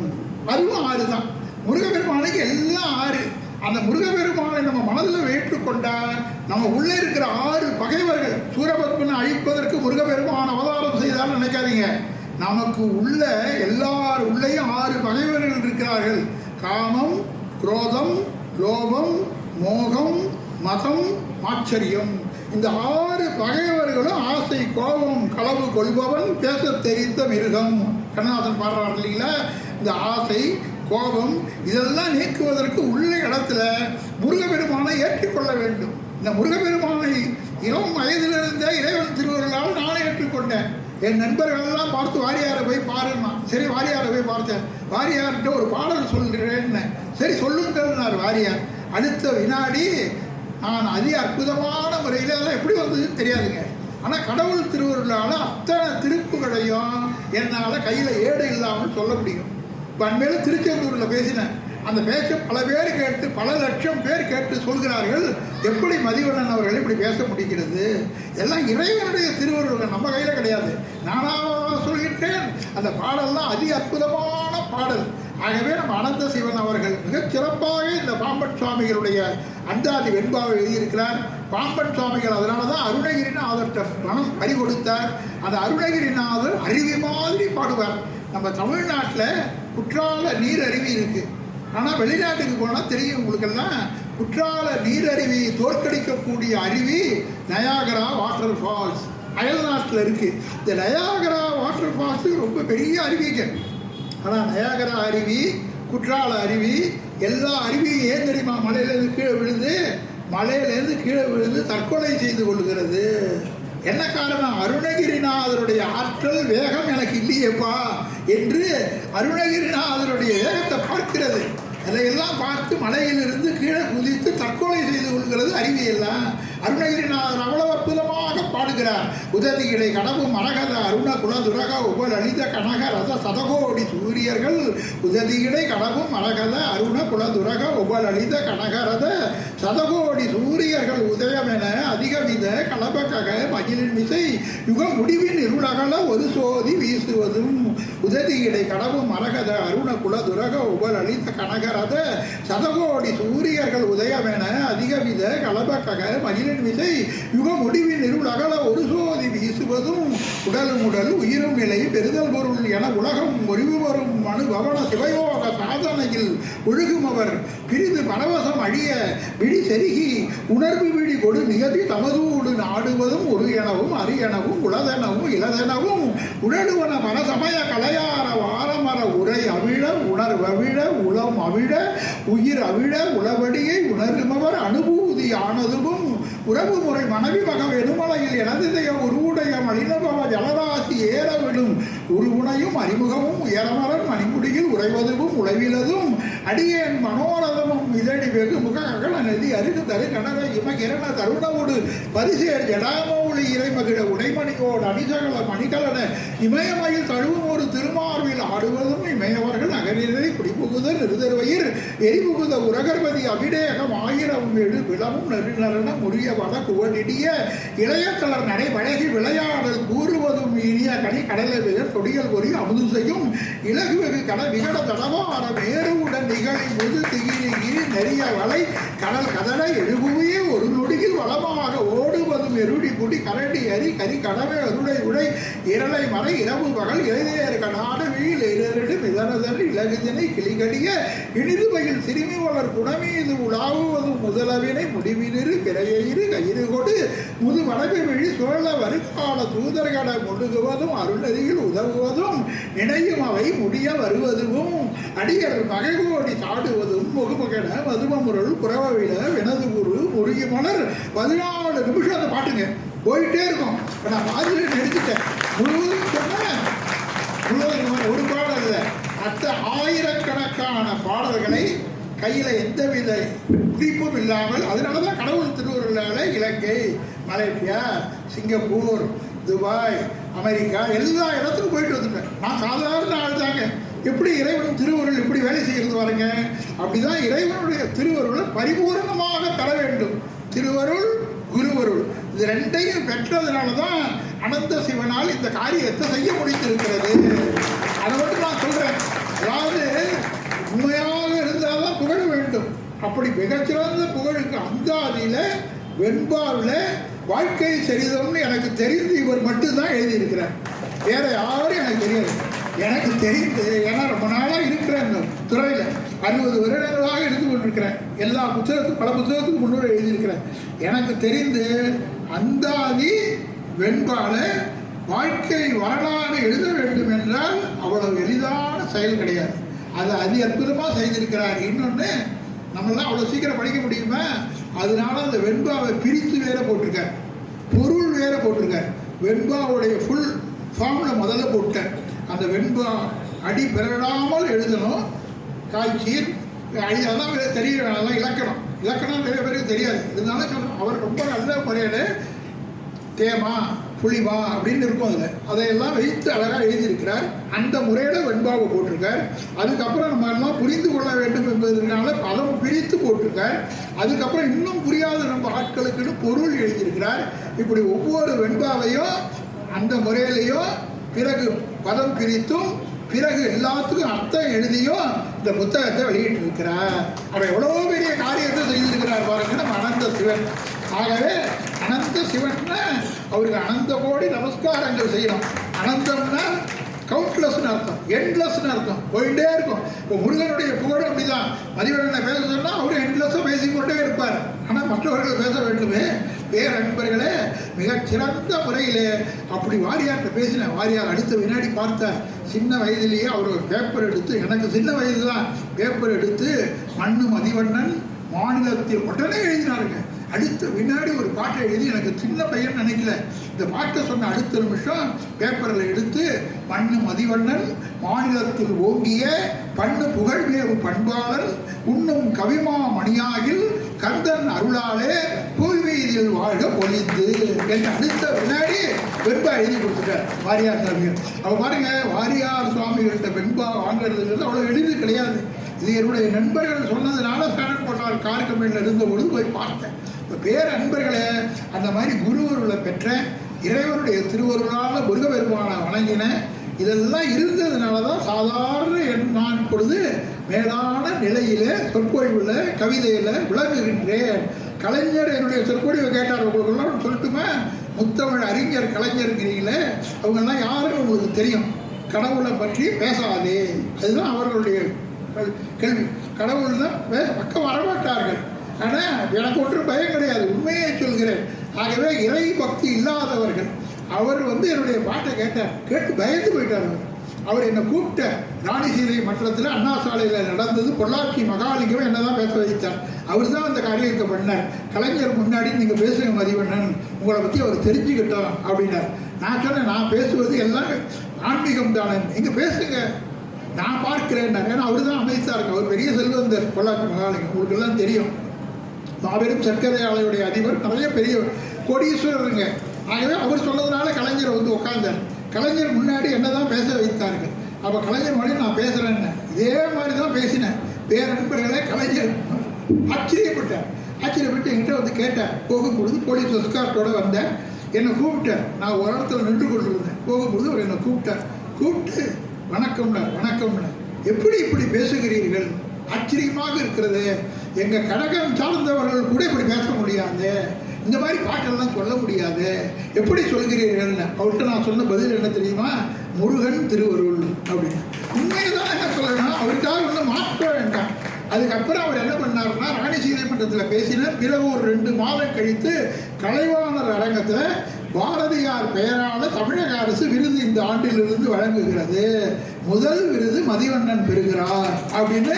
அதுவும் 6 தான். முருகப்பெருமானுக்கு எல்லாம் 6. அந்த முருகப்பெருமானை நம்ம மனதில் ஏற்றுக்கொண்டால் நம்ம உள்ளே இருக்கிற 6 பகைவர்கள் சூரபத்மனை அழிப்பதற்கு முருகப்பெருமான் அவதாரம் செய்தால் நினைக்காதீங்க. நமக்கு உள்ள எல்லார் உள்ளேயும் 6 பகைவர்கள் இருக்கிறார்கள். காமம், குரோதம், லோபம், மோகம், மதம், ஆச்சரியம். இந்த 6 பகைவர்களும் ஆசை, கோபம், களவு கொள்பவன், பேச தெரிந்த மிருகம். கண்ணதாசன் பாடுறார் இல்லைங்களா? இந்த ஆசை, கோபம் இதெல்லாம் நீக்குவதற்கு உள்ள இடத்துல முருகப்பெருமானை ஏற்றுக்கொள்ள வேண்டும். இந்த முருகப்பெருமானை இளம் வயதிலிருந்தே இறைவன் திருவருளால் நானே ஏற்றுக்கொண்டேன். என் நண்பர்களெல்லாம் பார்த்து வாரியாரை போய் பாருன்னா, சரி வாரியாரை போய் பார்த்தேன். வாரியார்கிட்ட ஒரு பாடல் சொல்கிறேன்னு, சரி சொல்லுங்கள்னார் வாரியார். அடுத்த வினாடி நான் அதி அற்புதமான முறையில் அதெல்லாம் எப்படி வந்ததுன்னு தெரியாதுங்க. ஆனால் கடவுள் திருவருளால் அத்தனை திருப்புகளையும் என்னால் கையில் ஏடு இல்லாமல் சொல்ல முடியும். இப்போ அண்மையில் திருச்செந்தூரில் பேசினேன். அந்த பேச்சை பல பேர் கேட்டு, பல லட்சம் பேர் கேட்டு சொல்கிறார்கள், எப்படி மதிவண்ணன் அவர்கள் இப்படி பேச முடிகிறது? எல்லாம் இறைவனுடைய திருவருள், நம்ம கையில் கிடையாது. நானாக சொல்கின்றேன். அந்த பாடல்லாம் அதி அற்புதமான பாடல். ஆகவே நம்ம அனந்த சிவன் அவர்கள் மிகச் சிறப்பாக இந்த பாம்பன் சுவாமிகளுடைய அந்தாதி வெண்பாவை எழுதியிருக்கிறார். பாம்பன் சுவாமிகள் அதனால தான் அருணகிரிநாதர்கிட்ட மனம் பறி கொடுத்தார். அந்த அருணகிரிநாதர் அருவி மாதிரி பாடுவார். நம்ம தமிழ்நாட்டில் குற்றால நீர் அருவி இருக்கு. ஆனால் வெளிநாட்டுக்கு போனால் தெரியும் உங்களுக்கெல்லாம், குற்றால நீரருவி தோற்கடிக்கக்கூடிய அருவி நயாகரா வாட்டர் ஃபால்ஸ் அயல் நாட்டில் இருக்கு. இந்த நயாகரா வாட்டர் ஃபால்ஸு ரொம்ப பெரிய அருவிங்க. ஆனால் நயாகரா அருவி, குற்றால அருவி, எல்லா அருவியும் ஏன் தெரியுமா மலையிலேருந்து கீழே விழுந்து தற்கொலை செய்து கொள்கிறது. என்ன காரணம்? அருணகிரிநாதருடைய ஆற்றல் வேகம் எனக்கு இல்லையேப்பா என்று அருணகிரிநாதருடைய வேகத்தை பார்க்கிறது. அதையெல்லாம் பார்த்து மலையிலிருந்து கீழே குதித்து தற்கொலை செய்து கொள்கிறது அருவியெல்லாம். அருணகிரிநாதர் அவ்வளவு அற்புதமாக பாடுகிறார். உததிகளை கடவும் மரகத அருண குலதுரக உபலலித கனக ரத சதகோடி சூரியர்கள் உததிகளை கடவும் மரகத அருண குலதுரக உபலலித கனகரத சதகோடி சூரியர்கள் உதயமென அதிகவித கலபகக மகிழின் மிசை யுக முடிவின் இருளகல ஒரு சோதி வீசுவதும் உததிகளை கடவும் மரகத அருண குலதுரக உபலலித கனகரத சதகோடி சூரியர்கள் உதயமென அதிகவித கலபகக மகிழின் மிசை யுக முடிவின் இருளகல ஒரு சோதி வீசுவதும் உடலும் உடல் உயிரும் நிலை பெறுதல் பொருள் என உலகம் ஒழிவு வரும் அனுபவன சிவயோக சாதனையில் ஒழுகுமவர் பிரிது பரவசம் அழிய விழி செருகி உணர்வு விழி கொடு நிகழ்த்தி தமதூடு நாடுவதும் ஒரு எனவும் அரியனவும் உளதெனவும் இளதெனவும் உணடுவன மனசமய கலையார வாரமர உரை அவிழ உணர்வவிழ உளம் அவிழ உயிர் அவிழ உளவடியை உணர்மவர் அனுபூதி ஆனதுவும் உறவு முறை மனைவி மக வெறுமலையில் எனதிதய உருவுடைய மலினபவ ஜலராசி ஏறவிடும் உருவுனையும் அறிமுகமும் உயரமரன் மணிமுடியில் உறைவதுவும் உழைவிலதும் அடியேன் மனோரதமும் இதழி வெகு முக அகல நதி அருகு தரு கனக இமகிரண தருணமுடு பரிசேர் ஜடாமௌலி இறைமகிழ உடைமணியோடு அணிசகல மணிகலன இமயமயில் தழுவும் ஒரு திருமார்வில் ஆடுவதும் இமயவர்கள் அகநிலை குடிபுகுதல் நிறுதர்வயிர் எரிபுகுத உரகர்பதி அபிடேகம் ஆயிரம் எழு விளமும் நெருநரண முறிய வட குவடிய இளையக்கலர் நடை வழகி விளையாடல் கூறுவதும் இனிய கனி கடலை விகர் தொடிகள் பொறி அமுது செய்யும் இலகு வெகு கட விகட தடவார மேருவுடன் நிகழி முது திகிரி கிரி நெறிய வலை கடல் கதலை எழுபுவையே ஒரு நொடியில் வளமாக ஓடுவதும் எருடி குடி கரடி அரி கரி கடவை அருளை உடை இரளை மறை இரவு பகல் இளையர் கடாட வீழ் இரண்டு மிதனதன் இலகுதினை கிளிகடிய இனிது பயில் சிறுமி வளர் குணமீது உலாவுவதும் முதலவினை முடிவினிரு பிறையிரு கயிறு கொடு முது வடகு விழி சோழ வருக்கால தூதர்கட முழுகுவதும் அருளதியில் உதவுவதும் நினையும் அவை முடிய வருவதும் அடியர் மகைகோடி சாடுவதும் முகமுகன மதுமமுரல் புறவிட வினது குரு முருகி மலர் 14 நிமிஷம் அந்த பாட்டுங்க போயிட்டே இருக்கும். நான் மாதிரி நடிச்சுட்டேன் முழுவதும் சொன்னேன். முழுவதும் ஒரு பாடல் இல்லை, மற்ற ஆயிரக்கணக்கான பாடல்களை கையில் எந்தவித குறிப்பும் இல்லாமல், அதனால தான் கடவுள் திருவுருளால் இலங்கை, மலேசியா, சிங்கப்பூர், துபாய், அமெரிக்கா எல்லா இடத்துக்கும் போயிட்டு வந்துட்டேன். நான் சாதாரண ஆள் தாங்க. எப்படி இறைவன் திருவருள் எப்படி வேலை செய்கிறது பாருங்க. அப்படிதான் இறைவனுடைய திருவருளை பரிபூர்ணமாக பெற வேண்டும். திருவருள் குருவருள் இது ரெண்டையும் பெற்றதுனால தான் அனந்த சிவனால் இந்த காரியத்தை செய்ய முடித்திருக்கிறது. அதை மட்டும் நான் சொல்றேன். அதாவது உண்மையாக இருந்தால் தான் புகழ வேண்டும். அப்படி மிகச்சிறந்த புகழுக்கு அந்தாதியில வெண்பாவில் வாழ்க்கை சரிதம்னு எனக்கு தெரிந்து இவர் மட்டும்தான் எழுதியிருக்கிறார். வேற யாரும் எனக்கு தெரியாது. எனக்கு தெரிந்து, ஏன்னா ரொம்ப நாளாக இருக்கிறேன் இந்த துறையில், 60 வருடங்களாக இருந்து கொண்டிருக்கிறேன். எல்லா புத்தகத்துக்கும் பல புத்தகத்துக்கு முன்னோடு எழுதியிருக்கிறேன். எனக்கு தெரிந்து அந்தாதி வெண்பால வாழ்க்கை வரலாறு எழுத வேண்டும் என்றால் அவ்வளவு எளிதான செயல் கிடையாது. அதை அதி அற்புதமாக செய்திருக்கிறார். இன்னொன்று, நம்மளாம் அவ்வளோ சீக்கிரம் படிக்க முடியுமா? அதனால அந்த வெண்பாவை பிரித்து வேற போட்டிருக்கார், பொருள் வேற போட்டிருக்கார். வெண்பாவுடைய ஃபுல் ஃபார்மில் முதல்ல போட்டார். அந்த வெண்பா அடி பெறடாமல் எழுதணும். காய்ச்சீர் அதெல்லாம் தெரியும். அதெல்லாம் இலக்கணம் நிறைய பேருக்கு தெரியாது. இருந்தாலும் சொல்லணும். அவர் ரொம்ப நல்ல முறையில் தேமா புளிமா அப்படின்னு இருக்கும். அதையெல்லாம் வைத்து அழகாக எழுதியிருக்கிறார். அந்த முறையில் வெண்பாவை போட்டிருக்கார். அதுக்கப்புறம் நம்ம எல்லாம் புரிந்து கொள்ள வேண்டும் என்பதனால பதம் பிரித்து போட்டிருக்கார். அதுக்கப்புறம் இன்னும் புரியாத நம்ம ஆட்களுக்குன்னு பொருள் எழுதியிருக்கிறார். இப்படி ஒவ்வொரு வெண்பாவையும் அந்த முறையிலையும் பிறகு பதம் பிரித்தும் பிறகு எல்லாத்துக்கும் அர்த்தம் எழுதியும் இந்த புத்தகத்தை வெளியிட்டு இருக்கிறார். அவர் எவ்வளவோ பெரிய காரியத்தை செய்திருக்கிறார் பாருங்க நம்ம அனந்த சிவன். ஆகவே அனந்த சிவன்னா அவருக்கு அனந்த கோடி நமஸ்காரங்கள் செய்யணும். அனந்தம்னா கவுண்ட்லெஸ்னு அர்த்தம், எண்ட்லெஸ்னு அர்த்தம், போயிட்டே இருக்கும். இப்போ முருகனுடைய புகழும் அப்படிதான். மதிவண்ணனை பேச சொன்னால் அவரு எண்ட்லெஸ்ஸாக பேசிக்கொண்டே இருப்பார். ஆனால் மற்றவர்கள் பேச வேண்டுமே. பேரன்பர்களே, மிகச்சிறந்த முறையிலே அப்படி வாரியார்கிட்ட பேசினேன். வாரியார் அடுத்த வினாடி பார்த்தார். சின்ன வயதிலேயே அவர் ஒரு பேப்பர் எடுத்து, எனக்கு சின்ன வயது தான், பேப்பர் எடுத்து மண்ணு மதிவண்ணன் மாநிலத்தில் உடனே எழுதினாருங்க. அடுத்த வினாடி ஒரு பாட்டை எழுதி, எனக்கு சின்ன பையன் நினைக்கல, இந்த பாட்டை சொன்ன அடுத்த நிமிஷம் பேப்பரில் எடுத்து மண்ணு மதிவண்ணன் மாநிலத்தில் ஓங்கிய பண்ணு புகழ்வேவு பண்பாளர் உண்ணும் கவிமா மணியாகில் கந்தன் அருளாலே பூர்வீதியில் வாழ்க பொழிந்து என்று அடுத்த வினாடி வெண்பா எழுதி கொடுத்துட்டார் வாரியார் சாமிகள். அவ பாருங்க, வாரியார் சுவாமிகள்கிட்ட வெண்பா வாங்கிறதுங்கிறது அவ்வளோ எளிது கிடையாது. இது என்னுடைய நண்பர்கள் சொன்னதுனால ஸ்டாண்டர்ட் போட்டார் கார் கம்பெனியில் இருந்தபொழுது போய் பார்த்தேன். இப்போ பேரன்பர்களே, அந்த மாதிரி குருவருளை பெற்ற இறைவனுடைய திருவருளால் முருகபெருமானை வணங்கின இதெல்லாம் இருந்ததுனால தான் சாதாரண நான் இப்பொழுது மேலான நிலையிலே சொற்பொழிவுல கவிதையில் விளங்குகின்றேன். கலைஞர் என்னுடைய சொற்பொழிவை கேட்டார். உங்களுக்கெல்லாம் சொல்லட்டுமா, முத்தமிழ் அறிஞர் கலைஞருங்கிறீங்களே, அவங்கெல்லாம் யாருன்னு உங்களுக்கு தெரியும். கடவுளை பற்றி பேசாதே, அதுதான் அவர்களுடைய கேள்வி. கடவுள் தான் பக்கம் வரமாட்டார்கள். ஆனால் எனக்கு ஒன்றும் பயம் கிடையாது, உண்மையை சொல்கிறேன். ஆகவே இறை பக்தி இல்லாதவர்கள் அவர் என்னுடைய பாட்டை கேட்டார், கேட்டு பயந்து போயிட்டார். அவர் என்னை கூப்பிட்ட ராணி சீதை மன்றத்தில் அண்ணா சாலையில் நடந்தது பொள்ளாச்சி மகாலிங்கம் என்ன தான் பேச வைத்தார். அவர் தான் அந்த காரியத்தை பண்ணார். கலைஞர் முன்னாடி நீங்கள் பேசுங்க மதிவண்ணன், உங்களை பற்றி அவர் தெரிஞ்சுக்கிட்டோம் அப்படின்னார். நான் சொன்னேன், நான் பேசுவது எல்லாம் ஆன்மீகம் தானே, நீங்கள் பேசுங்க, நான் பார்க்கிறேன். ஏன்னா அவர் தான் அமைத்தாருங்க, அவர் பெரிய செல்வந்தர் பொள்ளாச்சி மகாலிங்கம், உங்களுக்கு எல்லாம் தெரியும். மாபெரும் சர்க்கரை ஆலையுடைய அதிபர், நிறைய பெரிய கோடீஸ்வரருங்க. ஆகவே அவர் சொன்னதுனால கலைஞர் உட்கார்ந்தார். கலைஞர் முன்னாடி என்ன தான் பேச வைத்தார்கள். அப்போ கலைஞர் மாதிரி நான் பேசுகிறேன்னு இதே மாதிரி தான் பேசினேன். பேரன்பர்களே, கலைஞர் ஆச்சரியப்பட்டார். ஆச்சரியப்பட்டு என்கிட்ட கேட்டேன். போகும்பொழுது போலீஸ் எஸ்கார்ட்டோட வந்தேன். என்னை கூப்பிட்டார். நான் ஒரு இடத்துல நின்று கொண்டிருந்தேன். போகும்பொழுது அவர் என்னை கூப்பிட்டு வணக்கம்னார். வணக்கம்னார். எப்படி இப்படி பேசுகிறீர்கள், ஆச்சரியமாக இருக்கிறது. எங்கள் கழகம் சார்ந்தவர்கள் கூட இப்படி பேச முடியாது, இந்த மாதிரி பாட்டெல்லாம் சொல்ல முடியாது, எப்படி சொல்கிறீர்கள்? அவர்கிட்ட நான் சொன்ன பதில் என்ன தெரியுமா? முருகன் திருவருள் அப்படின்னு. உண்மையதான் என்ன சொல்லணும், அவருக்காக ஒன்றும் மாற்ற வேண்டாம். அதுக்கப்புறம் அவர் என்ன பண்ணாருன்னா, ராணி சீதை மன்றத்தில் பேசினார். பிறகு ஒரு 2 மாதம் கழித்து கலைவாணர் அரங்கத்தில் பாரதியார் பெயரால் தமிழக அரசு விருது இந்த ஆண்டிலிருந்து வழங்குகிறது, முதல் விருது மதிவண்ணன் பெறுகிறார் அப்படின்னு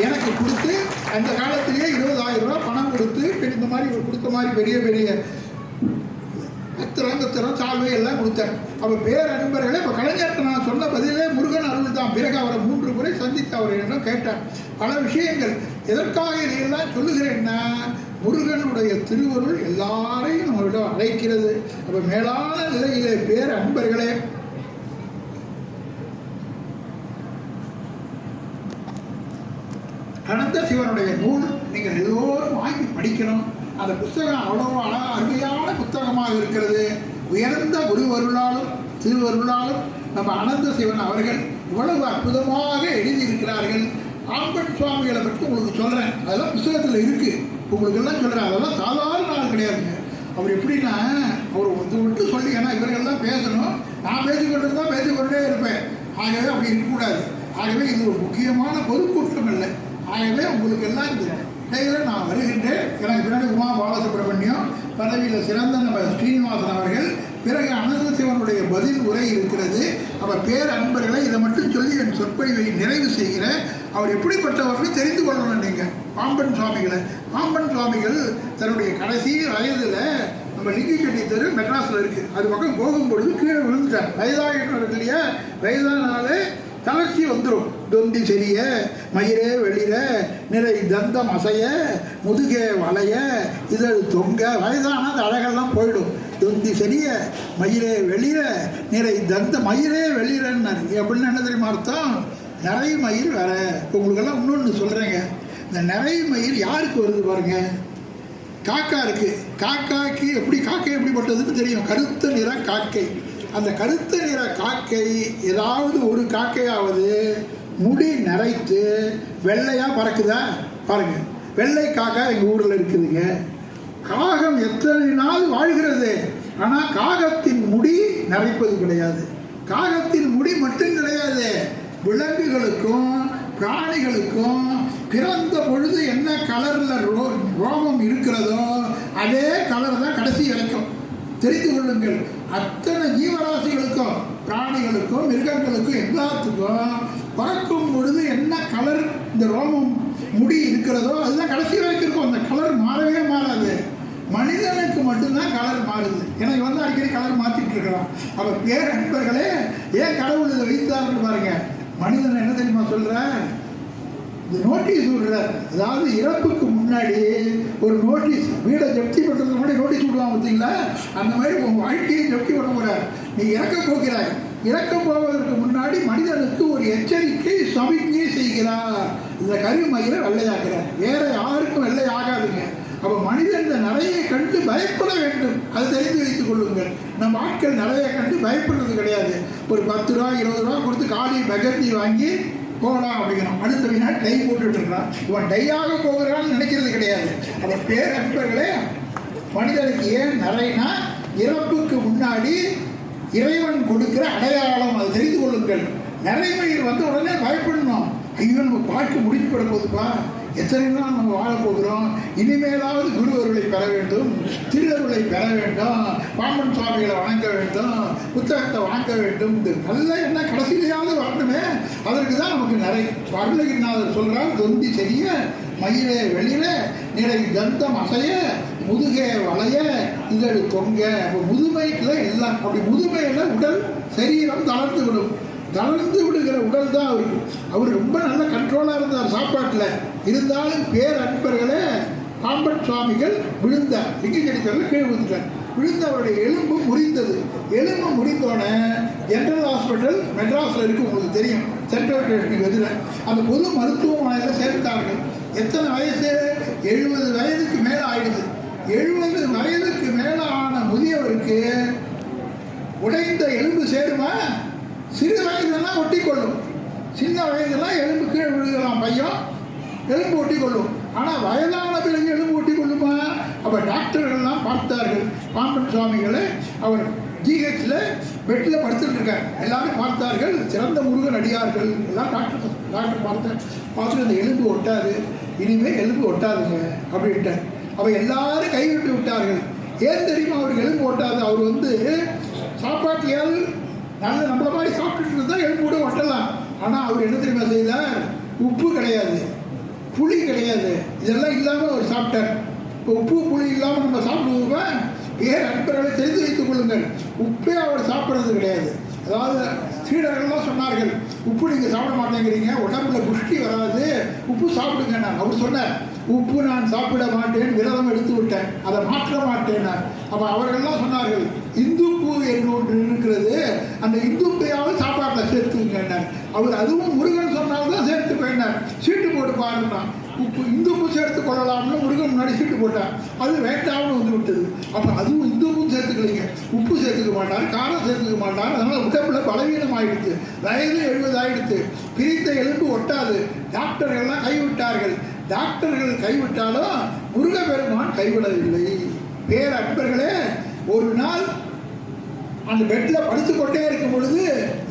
எனக்கு கொடுத்து, அந்த காலத்திலேயே 20,000 ரூபாய் பணம் கொடுத்து, இந்த மாதிரி கொடுத்த மாதிரி பெரிய பெரிய பத்திரம் சால்வை எல்லாம் கொடுத்தார். அப்போ பேரன்பர்களே, இப்போ கலைஞருக்கு நான் சொன்ன பதிலே முருகன் அருள் தான். பிறகு அவரை 3 முறை சந்தித்து அவரிடம் கேட்டார் பல விஷயங்கள். எதற்காக இதையெல்லாம் சொல்லுகிறேன்னா, முருகனுடைய திருவருள் எல்லாரையும் நம்மளிடம் அழைக்கிறது. அப்போ மேலான நிலையிலே பேரன்பர்களே, அனந்த சிவனுடைய நூல் நீங்கள் எல்லோரும் வாங்கி படிக்கணும். அந்த புத்தகம் அவ்வளோ அருமையான புத்தகமாக இருக்கிறது. உயர்ந்த குருவருளாலும் திருவருளாலும் நம்ம அனந்த சிவன் அவர்கள் இவ்வளவு அற்புதமாக எழுதியிருக்கிறார்கள். பாம்பன் சுவாமிகளை பற்றி உங்களுக்கு சொல்கிறேன், அதெல்லாம் புத்தகத்தில் இருக்குது, உங்களுக்கு எல்லாம் சொல்கிறேன். அதெல்லாம் சாதாரண ஆள் கிடையாதுங்க. அவர் எப்படின்னா, அவர் விட்டு சொல்லி, ஏன்னா இவர்கள்லாம் பேசணும், நான் பேசிக்கொண்டு தான் பேசிக்கொண்டே இருப்பேன். ஆகவே அப்படி இருக்கக்கூடாது. ஆகவே இது ஒரு முக்கியமான பொதுக்கூட்டம் இல்லை. ஆகவே உங்களுக்கு எல்லாம் இந்த இடையில நான் வருகின்றேன். எனக்கு பின்னாடி உமா பாலசுப்ரமணியம், பதவியில் சிறந்த நம்ம ஸ்ரீனிவாசன் அவர்கள், பிறகு அனந்த சிவனுடைய பதில் உரை இருக்கிறது. அவர் பேரன்பர்களை இதை மட்டும் சொல்லி என் சொற்பொழிவை நிறைவு செய்கிறேன். அவர் எப்படிப்பட்டவர்கள் தெரிந்து கொள்ளணும். நீங்கள் பாம்பன் சுவாமிகள் தன்னுடைய கடைசி வயதில் நம்ம லிங்கிச்செட்டி தெரு மெட்ராஸில் இருக்குது, அது பக்கம் போகும்பொழுது கீழே விழுந்துட்டார். வயதாகிட்டு இருக்கு இல்லையா, வயதானாலே தளர்ச்சி வந்துடும். தொந்தி செரிய மயிரே வெளிர நிறை தந்தம் அசைய முதுகே வளைய இதழ் தொங்க, வயதான அந்த அழகெல்லாம் போயிடும். தொந்தி செரிய மயிரே வெளிர நிறை தந்த மயிரே வெளிரன்னு அப்படின்னு என்ன தெரியுமா அர்த்தம்? நிறை மயில் வேற. இப்போ உங்களுக்கெல்லாம் இன்னொன்று சொல்கிறேங்க, இந்த நிறை மயில் யாருக்கு வருது பாருங்க, காக்கா இருக்குது. காக்காய்க்கு எப்படி, காக்கை எப்படிப்பட்டதுன்னு தெரியும், கருத்த நிற காக்கை. அந்த கருத்த நிற காக்கை ஏதாவது ஒரு காக்கையாவது முடி நரைத்து வெள்ளையாக பறக்குதா பாருங்க. வெள்ளை காக்கா எங்கள் ஊரில் இருக்குதுங்க. காகம் எத்தனை நாள் வாழ்கிறது, ஆனால் காகத்தின் முடி நரைப்பது கிடையாது. காகத்தின் முடி மட்டும் கிடையாது, விலங்குகளுக்கும் பிராணிகளுக்கும் பிறந்த பொழுது என்ன கலரில் ரோமம் இருக்கிறதோ அதே கலர் தான் கடைசி வரைக்கும். தெரிந்து கொள்ளுங்கள், அத்தனை ஜீவராசிகளுக்கும் பிராணிகளுக்கும் மிருகங்களுக்கும் எல்லாத்துக்கும் பறக்கும் பொழுது என்ன கலர் இந்த ரோமம் முடி இருக்கிறதோ அதுதான் கடைசி வரைக்கும் இருக்கும். அந்த கலர் மாறவே மாறாது. மனிதனுக்கு மட்டும்தான் கலர் மாறுது. எனக்கு வந்து அடிக்கடி கலர் மாற்றிட்டு இருக்கிறான். அவர் பேர் நண்பர்களே ஏன் கடவுள் இதை வைத்தார்னு பாருங்க. மனிதன் என்ன தெரியுமா சொல்ற, இந்த நோட்டீஸ் விடுறார். அதாவது இறப்புக்கு முன்னாடி ஒரு நோட்டீஸ், வீடை ஜப்தி பண்ணுறதுக்கு முன்னாடி நோட்டீஸ் விடுவாங்க பார்த்தீங்களா, அந்த மாதிரி உங்கள் வாழ்க்கையை ஜப்தி பண்ண போகிறார். நீ இறக்க போகிறாய், இறக்க போவதற்கு முன்னாடி மனிதனுக்கு ஒரு எச்சரிக்கை சமிக்ஞை செய்கிறார். இந்த கருமயிரை வெள்ளையாக்குறார். வேற யாருக்கும் வெள்ளை ஆகாதுங்க. அப்போ மனிதன் இந்த நிறைய கண்டு பயப்பட வேண்டும், அது தெரிந்து வைத்துக் கொள்ளுங்கள். நம்ம ஆட்கள் நிறைய கண்டு பயப்படுறது கிடையாது. ஒரு 10 ரூபா 20 ரூபா கொடுத்து காலி மெகந்தி வாங்கி போகலாம் அப்படிங்கிறான். அடுத்த வினாடி டை போட்டுட்டு இருக்கான். இவன் டையாக போகிறான்னு நினைக்கிறது கிடையாது. அவன் பேர் நண்பர்களே, மனிதனுக்கு ஏன் நிறையனா இறப்புக்கு முன்னாடி இறைவன் கொடுக்கிற அடையாளம், அதை தெரிந்து கொள்ளுங்கள். நிறைமயிர் வந்து உடனே பயப்படணும். ஐயோ நம்ம பாட்டு முடிச்சு போட போகுதுப்பா, எத்தனை நாள் நம்ம வாழப் போகிறோம், இனிமேலாவது குரு அருளை பெற வேண்டும், திருஅருளை பெற வேண்டும், பாம்பன் சுவாமிகளை வணங்க வேண்டும், புத்தகத்தை வாங்க வேண்டும். இந்த நல்ல என்ன கடைசியிலையாவது வரணுமே, அதற்கு தான் நமக்கு நிறை. அருணகிரிநாதர் சொல்கிறார், தொந்தி செய்ய மயிலே வெளியில நிறை தந்தம் அசைய முதுகே வளைய இதழ் தொங்க. முதுமைக்குள்ள எல்லாம் அப்படி. முதுமையில் உடல் சரீரம் தளர்ந்து விடும். தளர்ந்து விடுகிற உடல் தான் அவருக்கு. அவர் ரொம்ப நல்ல கண்ட்ரோலாக இருந்தார் சாப்பாட்டில். இருந்தாலும் பேர் அன்பர்களே, பாம்பன் சுவாமிகள் விழுந்தார். லிங்கச்சடித்தரில் கீழே விழுந்தார். விழுந்து அவருடைய எலும்பு முறிந்தது. எலும்பு முறிந்தோடனே ஜென்ரல் ஹாஸ்பிட்டல் மெட்ராஸில் இருக்கு, உங்களுக்கு தெரியும், சென்ட்ரல் எதிர அந்த பொது மருத்துவமனையில் சேர்த்தார்கள். எத்தனை வயசு? 70 வயதுக்கு மேலே ஆயிடுது. 70 வயதுக்கு மேலே ஆன முதியவருக்கு உடைந்த எலும்பு சேருமா? சிறு வயதுலாம் ஒட்டி கொள்ளும். சின்ன வயதுலாம் எலும்பு கீழே விழுகலாம், பையன் எலும்பு ஒட்டி கொள்ளும். ஆனால் வயதான பிறகு எலும்பு ஒட்டி கொள்ளுமா? அப்போ டாக்டர்கள்லாம் பார்த்தார்கள் பாம்பன் சுவாமிகளை. அவர் ஜிஹெச்சில் பெட்டில் படுத்துட்டு இருக்கார். எல்லாரும் பார்த்தார்கள், சிறந்த முருகன் அடியார்கள் எல்லாம் டாக்டர் பார்த்துட்டு அந்த எலும்பு ஒட்டாது, இனிமேல் எலும்பு ஒட்டாதுங்க அப்படின்ட்டார். அப்போ எல்லாரும் கைவிட்டு விட்டார்கள். ஏன் தெரியுமா அவருக்கு எலும்பு ஒட்டாது? அவர் வந்து சாப்பாட்டியால் நல்ல நம்மள மாதிரி சாப்பிட்டுட்டு இருந்தால் எலும்பு கூட ஒட்டலாம். ஆனால் அவர் என்ன தெரியுமா செய்தார்? உப்பு கிடையாது, புளி கிடையாது, இதெல்லாம் இல்லாமல் அவர் சாப்பிட்டார். இப்போ உப்பு புளி இல்லாமல் நம்ம சாப்பிடுவோமா? ஏன் நண்பர்களை தெரிந்து வைத்துக் கொள்ளுங்கள், உப்பே அவர் சாப்பிட்றது கிடையாது. அதாவது சீடர்கள்லாம் சொன்னார்கள், உப்பு நீங்கள் சாப்பிட மாட்டேங்கிறீங்க, உடம்புல புஷ்டி வராது, உப்பு சாப்பிடுங்க. நான் அவர் சொன்னார், உப்பு நான் சாப்பிட மாட்டேன், விரதம் எடுத்து விட்டேன், அதை மாற்ற மாட்டேன். அப்போ அவர்கள்லாம் சொன்னார்கள், இந்துப்பு என்று ஒன்று இருக்கிறது, அந்த இந்துப்பையாவது சாப்பாட்டில் சேர்த்துங்க. அவர் அதுவும் முருகன் சொன்னால்தான் சேர்த்து போயினார். சீட்டு போட்டு பாருன்னா உப்பு இந்துப்பு சேர்த்து கொள்ளலாம்னு முருகன் முன்னாடி சீட்டு போட்டார். அது வேண்டாம்னு வந்து விட்டது. அப்போ அதுவும் இந்துப்பும் சேர்த்துக்கலைங்க. உப்பு சேர்த்துக்க மாட்டார், காரம் சேர்த்துக்க மாட்டார். அதனால் உடம்புல பலவீனம் ஆயிடுச்சு. வயது 70 ஆயிடுச்சு. பிரித்த எலும்பு ஒட்டாது. டாக்டர்கள்லாம் கைவிட்டார்கள். டாக்டர்கள் கைவிட்டாலும் முருகப்பெருமான் கைவிடவில்லை. பேர் அன்பர்களே, ஒரு நாள் அந்த பெட்டில் படுத்துக்கொண்டே இருக்கும் பொழுது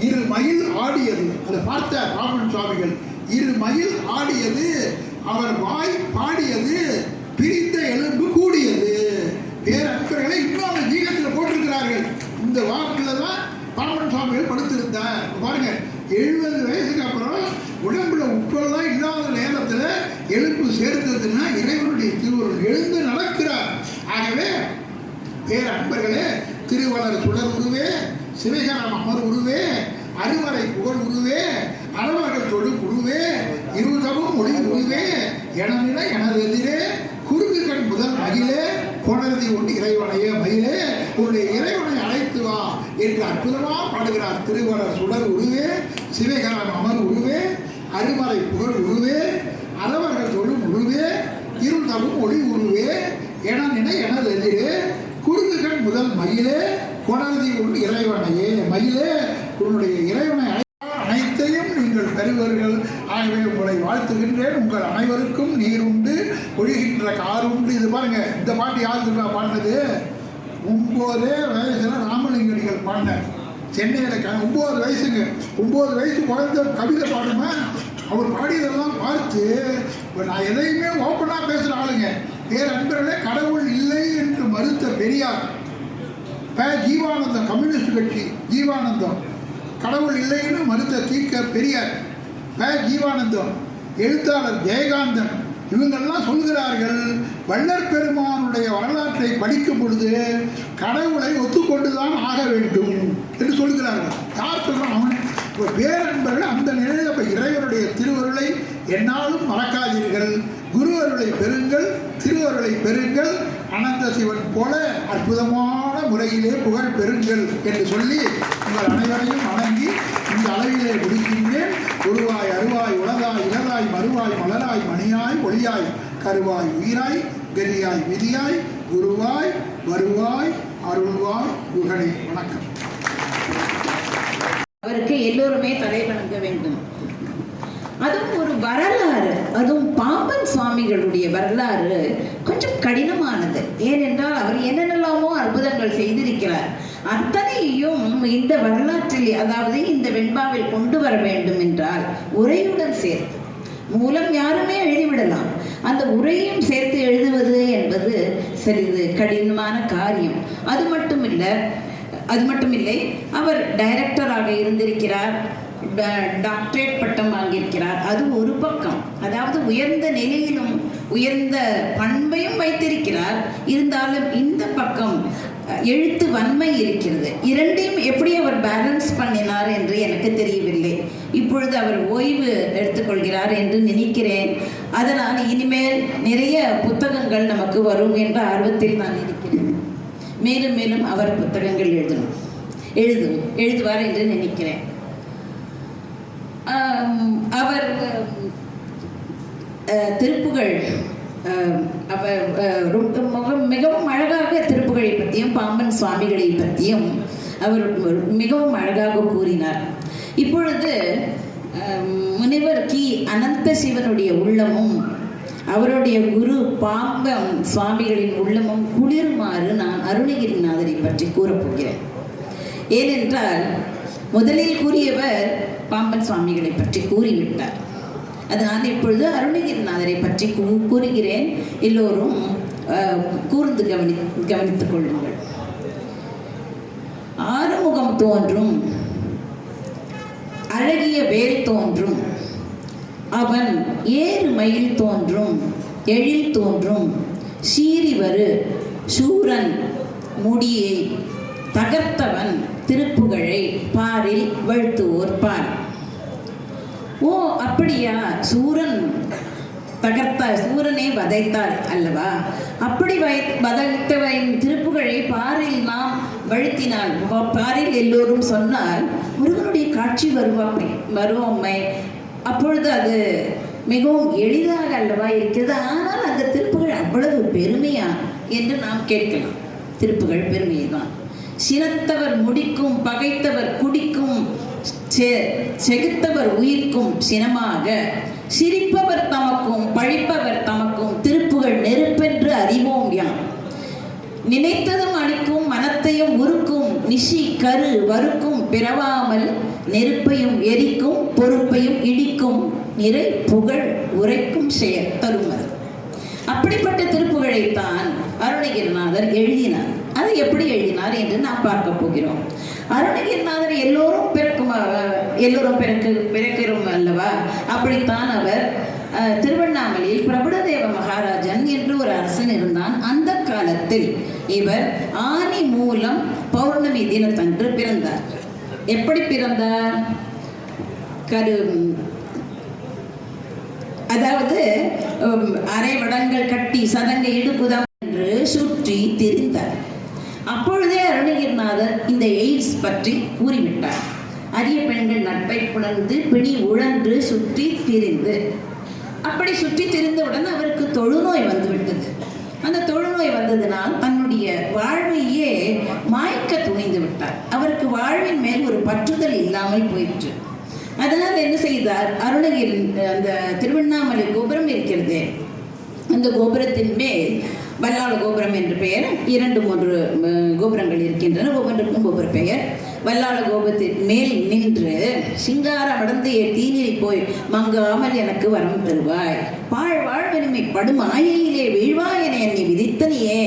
2 மயில் ஆடியது. அதை பார்த்த பாம்பன் சுவாமிகள், 2 மயில் ஆடியது, அவர் வாய் பாடியது, பிரித்த எலும்பு கூடியது. பேர் அன்பர்களை இன்னும் அந்த ஜீகத்தில் போட்டிருக்கிறார்கள். இந்த வாக்கில் தான் பாம்பன் சுவாமிகள் படுத்திருந்தார். பாருங்க, 70 வயசுக்கு அப்புறம் உடம்புல உப்பெல்லாம் இல்லாத நேரத்தில் எலும்பு சேர்த்ததுன்னா இறைவனுடைய திருவருள். எழுந்து நடக்கிறார். ஆகவே பேர் அன்பர்களே, திருவளர் சுடர் உருவே, சிவகரம் அமர் உருவே, அருவரை புகழ் உருவே, அறவர்கள் தொழு உருவே, இருதமும் மொழி உருவே, எனநிலை எனது எதிரே, குறுக்கு கண் முதல் மகிழே, கொணர்தி ஒன்று இறைவனையே மயிலே, உன்னுடைய இறைவனை அழைத்து வா என்று அற்புதமாக பாடுகிறார். திருவளர் சுடர் உருவே, சிவகரம் அமர் உருவே, அருமறை புகழ் உருவே, அறவர்கள் தொழும் உருவே, இருதமும் ஒளி உருவே, எனநிலை எனது எதிரே, குறுக்கு கண் முதல் மயிலே, கோணாதி உன் இறைவனையே மயிலே உன்னுடைய இறைவனை அனைத்தையும் நீங்கள் பெறுவீர்கள். ஆகவே உங்களை வாழ்த்துகின்றேன். உங்கள் அனைவருக்கும் நீருண்டு ஒழுகின்ற காருண்டு. இது பாருங்க, இந்த பாட்டு யாருக்கு பாடினது? 9 வயசுல ராமலிங்கடிகள் பாடினார். சென்னையில் 9 வயசுங்க. 9 வயசு குழந்தை கவிதை பாடுமா? அவர் பாடியதெல்லாம் பார்த்து இப்போ நான் எதையுமே ஓப்பனாக பேசுகிற ஆளுங்க. வேறு அன்பர்களே, கடவுள் இல்லை என்று மறுத்த பெரியார், ஜீவானந்தம், கம்யூனிஸ்ட் கட்சி ஜீவானந்தம், கடவுள் இல்லைன்னு மறுத்த தீர்க்க பெரியார், ஜீவானந்தம், எழுத்தாளர் ஜெயகாந்தன், இவங்கெல்லாம் சொல்கிறார்கள், வள்ளற் பெருமானுடைய வரலாற்றை படிக்கும் பொழுது கடவுளை ஒத்துக்கொண்டுதான் ஆக வேண்டும் என்று சொல்கிறார்கள். யார் சொல்றான்? அவன் பேரன்பர்கள் அந்த நிலையில். இப்போ இறைவனுடைய திருவருளை என்னாலும் மறக்காதீர்கள். குரு அருளை பெறுங்கள், திருவருளை பெறுங்கள், அனந்த சிவன் போல அற்புதமான முறையிலே புகழ் பெறுங்கள் என்று சொல்லி உங்கள் அனைவரையும் வணங்கி இந்த அளவிலே முடிக்கின்றேன். உருவாய் அருவாய் உலகாய் இலகாய் மறுவாய் மலராய் மணியாய் ஒளியாய் கருவாய் உயிராய் கதியாய் விதியாய் குருவாய் வருவாய் அருள்வாய் புகழே. வணக்கம். அவருக்கு எல்லோருமே தலை வணங்க வேண்டும். அதுவும் ஒரு வரலாறு, அதுவும் பாம்பன் சுவாமிகளுடைய வரலாறு கொஞ்சம் கடினமானது. ஏனென்றால் அவர் என்னென்னலாமோ அற்புதங்கள் செய்திருக்கிறார். அத்தனையும் இந்த வரலாற்றில், அதாவது இந்த வெண்பாவில் கொண்டு வர வேண்டும் என்றால் உரையுடன் சேர்த்து, மூலம் யாருமே எழுதிவிடலாம், அந்த உரையும் சேர்த்து எழுதுவது என்பது சிறிது கடினமான காரியம். அது மட்டுமில்லை, அவர் டைரக்டராக இருந்திருக்கிறார், டாக்டரேட் பட்டம் வாங்கியிருக்கிறார். அது ஒரு பக்கம். அதாவது உயர்ந்த நிலையிலும் உயர்ந்த பண்பையும் வைத்திருக்கிறார். இருந்தாலும் இந்த பக்கம் எழுத்து வன்மை இருக்கிறது. இரண்டையும் எப்படி அவர் பேலன்ஸ் பண்ணினார் என்று எனக்கு தெரியவில்லை. இப்பொழுது அவர் ஓய்வு எடுத்துக்கொள்கிறார் என்று நினைக்கிறேன். அதனால் இனிமேல் நிறைய புத்தகங்கள் நமக்கு வரும் என்ற ஆர்வத்தில் நான் இருக்கிறேன். மேலும் மேலும் அவர் புத்தகங்கள் எழுதுவார் என்று நினைக்கிறேன். அவர் திருப்புகழ், அவர் மிகவும் அழகாக திருப்புகழை பற்றியும் பாம்பன் சுவாமிகளை பற்றியும் அவர் மிகவும் அழகாக கூறினார். இப்பொழுது முனிவர் கி அனந்த சிவனுடைய உள்ளமும் அவருடைய குரு பாம்பன் சுவாமிகளின் உள்ளமும் குளிருமாறு நான் அருணகிரிநாதரை பற்றி கூறப்போகிறேன். ஏனென்றால் முதலில் கூறியவர் பாம்பன் சுவாமிகளை பற்றி கூறிவிட்டார். அதனால் இப்பொழுது அருணகிரிநாதரை பற்றி கூறுகிறேன். எல்லோரும் கூர்ந்து கவனித்துக் கொள்ளுங்கள். ஆறுமுகம் தோன்றும், அழகிய வேல் தோன்றும், அவன் ஏறு மயில் தோன்றும், எழில் தோன்றும், சீறிவரு சூரன் முடியை தகர்த்தவன் திருப்புகழை பாரில் வழுத்துவோர் பார். ஓ அப்படியா, சூரனை வதைத்தார் அல்லவா? அப்படி வதைத்தவன் திருப்புகழை பாரில் நாம் வழுத்தினால், பாரில் எல்லோரும் சொன்னால் முருகனுடைய காட்சி வருவோம்மை. அப்பொழுது அது மிகவும் எளிதாக அல்லவா இருக்கிறது. ஆனால் அந்த திருப்புகழ் அவ்வளவு பெருமையா என்று நாம் கேட்கலாம். திருப்புகழ் பெருமையை தான். சினத்தவர் முடிக்கும், பகைத்தவர் குடிக்கும், செகுத்தவர் உயிர்க்கும் சினமாக, சிரிப்பவர் தமக்கும் பழிப்பவர் தமக்கும் திருப்புகழ் நெருப்பென்று அறிவோம் யாம். நினைத்ததும் அழிக்கும், மனத்தையும் உருக்கும், நிஷி கரு வறுக்கும், பிறவாமல் நெருப்பையும் எரிக்கும், பொறுப்பையும் இடிக்கும், நிறை புகழ் உரைக்கும் செயல் தருமது. அப்படிப்பட்ட திருப்புகழைத்தான் அருணகிரிநாதர் எழுதினார். அது எப்படி எழுதினார் என்று நாம் பார்க்க போகிறோம். அருணகிரிநாதர் எல்லோரும் பிறக்கிறோம் அல்லவா? அப்படித்தான் அவர் திருவண்ணாமலையில் பிரபுடதேவ மகாராஜன் என்று ஒரு அரசன் இருந்தான். அந்த காலத்தில் இவர் ஆனி மூலம் பௌர்ணமி தினத்தன்று பிறந்தார். எப்படி பிறந்தார்? அதாவது அரை வடங்கள் கட்டி சதங்க இடுகுதம் என்று சுற்றி திரிந்தார். அப்பொழுதே அருணகிரிநாதர் இந்த எய்ட்ஸ் பற்றி கூறிவிட்டார். அரிய பெண்கள் நட்பை புணர்ந்து பிணி உழன்று சுற்றி திரிந்து, அப்படி சுற்றி திரிந்தவுடன் அவருக்கு தொழுநோய் வந்துவிட்டது. அந்த தொழுநோய் வந்ததினால் தன்னுடைய வாழ்வையே மாய்க்க துணிந்து விட்டார். அவருக்கு வாழ்வின் மேல் ஒரு பற்றுதல் இல்லாமல் போயிற்று. அதனால் என்ன செய்தார்? அருணகிரி அந்த திருவண்ணாமலை கோபுரம் இருக்கிறது, அந்த கோபுரத்தின் மேல் வல்லாள கோபுரம் என்று பெயர், 2-3 கோபுரங்கள் இருக்கின்றன, ஒவ்வொன்றுக்கும் ஒவ்வொரு பெயர். வல்லாள கோபுரத்தின் மேல் நின்று சிங்கார அடந்தைய தீனிலை போய் மங்காமல் எனக்கு வரம் தருவாய், வாழ்வெனுமை படும் ஆயையிலே வீழ்வாயனை என்னை விதித்தனியே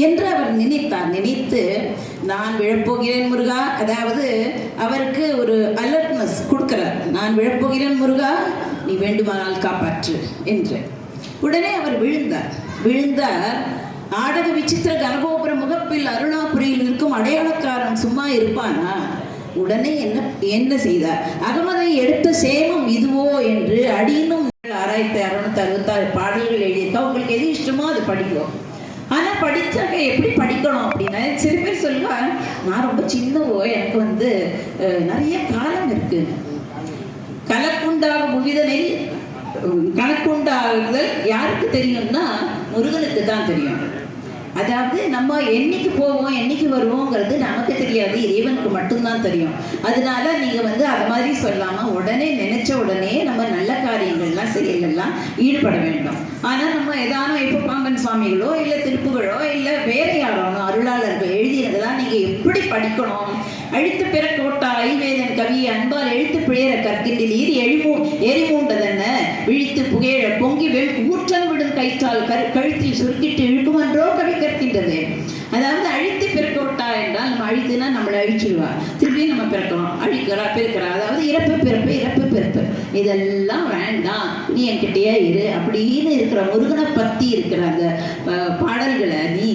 என்று அவர் நினைத்தார். நினைத்து நான் விழப்போகிறேன் முருகா, அதாவது அவருக்கு ஒரு அலர்ட்னஸ் கொடுக்கிறார். நான் விழப்போகிறேன் முருகா, நீ வேண்டுமானால் காப்பாற்று என்று. உடனே அவர் விழுந்தார். ஆடக விசித்திர கனகோபுர முகப்பில் அருணாபுரியில் இருக்கும் அடையாளக்காரன் சும்மா இருப்பானா? உடனே என்ன செய்தார்? அகமதை எடுத்த சேமம் இதுவோ என்று அடியினும் ஆராய்ச்சி 666 பாடல்கள் எழுதியிருக்கா. உங்களுக்கு எது இஷ்டமோ அது படிக்கும். ஆனால் படித்தாக்க எப்படி படிக்கணும் அப்படின்னா, சில பேர் சொல்லுவாங்க, நான் ரொம்ப சின்னவோ, எனக்கு நிறைய காலம் இருக்கு. கலக்குண்டாக புவிதனில் கணக்குண்டாகுதல் யாருக்கு தெரியும்னா முருகனுக்கு தான் தெரியும். அதாவது நம்ம என்னைக்கு போவோம் என்னைக்கு வருவோங்கிறது நமக்கு தெரியாது, இறைவனுக்கு மட்டும்தான் தெரியும். அதனால நீங்க அது மாதிரி சொல்லாம உடனே நினைச்ச உடனே நம்ம நல்ல காரியங்கள்லாம் செயல்கள்லாம் ஈடுபட வேண்டும். ஆனா நம்ம ஏதானும் இப்போ பாம்பன் சுவாமிகளோ இல்லை திருப்புகளோ இல்லை வேற யாரோ அருளாளர்கள் எழுதியதெல்லாம் நீங்க எப்படி படிக்கணும்? அழித்து பிற கோட்டா ஐவேதன் கவி அன்பால் எழுத்து பிழையற கற்கின்றீர் எரிமூண்டதென்ன விழித்து புகழ பொங்கி ஊற்றல் விடும் கயிற்றால் கழுத்தில் சுருக்கிட்டு இழுக்குமன்றோ கவி கற்கின்றது. அதாவது அழித்து பிறக்கோட்டா என்றால் நம்ம அழித்துனா நம்மளை அழிச்சிடுவா, திருப்பி நம்ம பிறக்கிறோம், அழிக்கிறா பிறக்கிறா. அதாவது இறப்பு பிறப்பு இதெல்லாம் வேண்டாம், நீ என்கிட்டயே இரு அப்படின்னு இருக்கிற முருகனை பத்தி இருக்கிற அந்த பாடல்களை நீ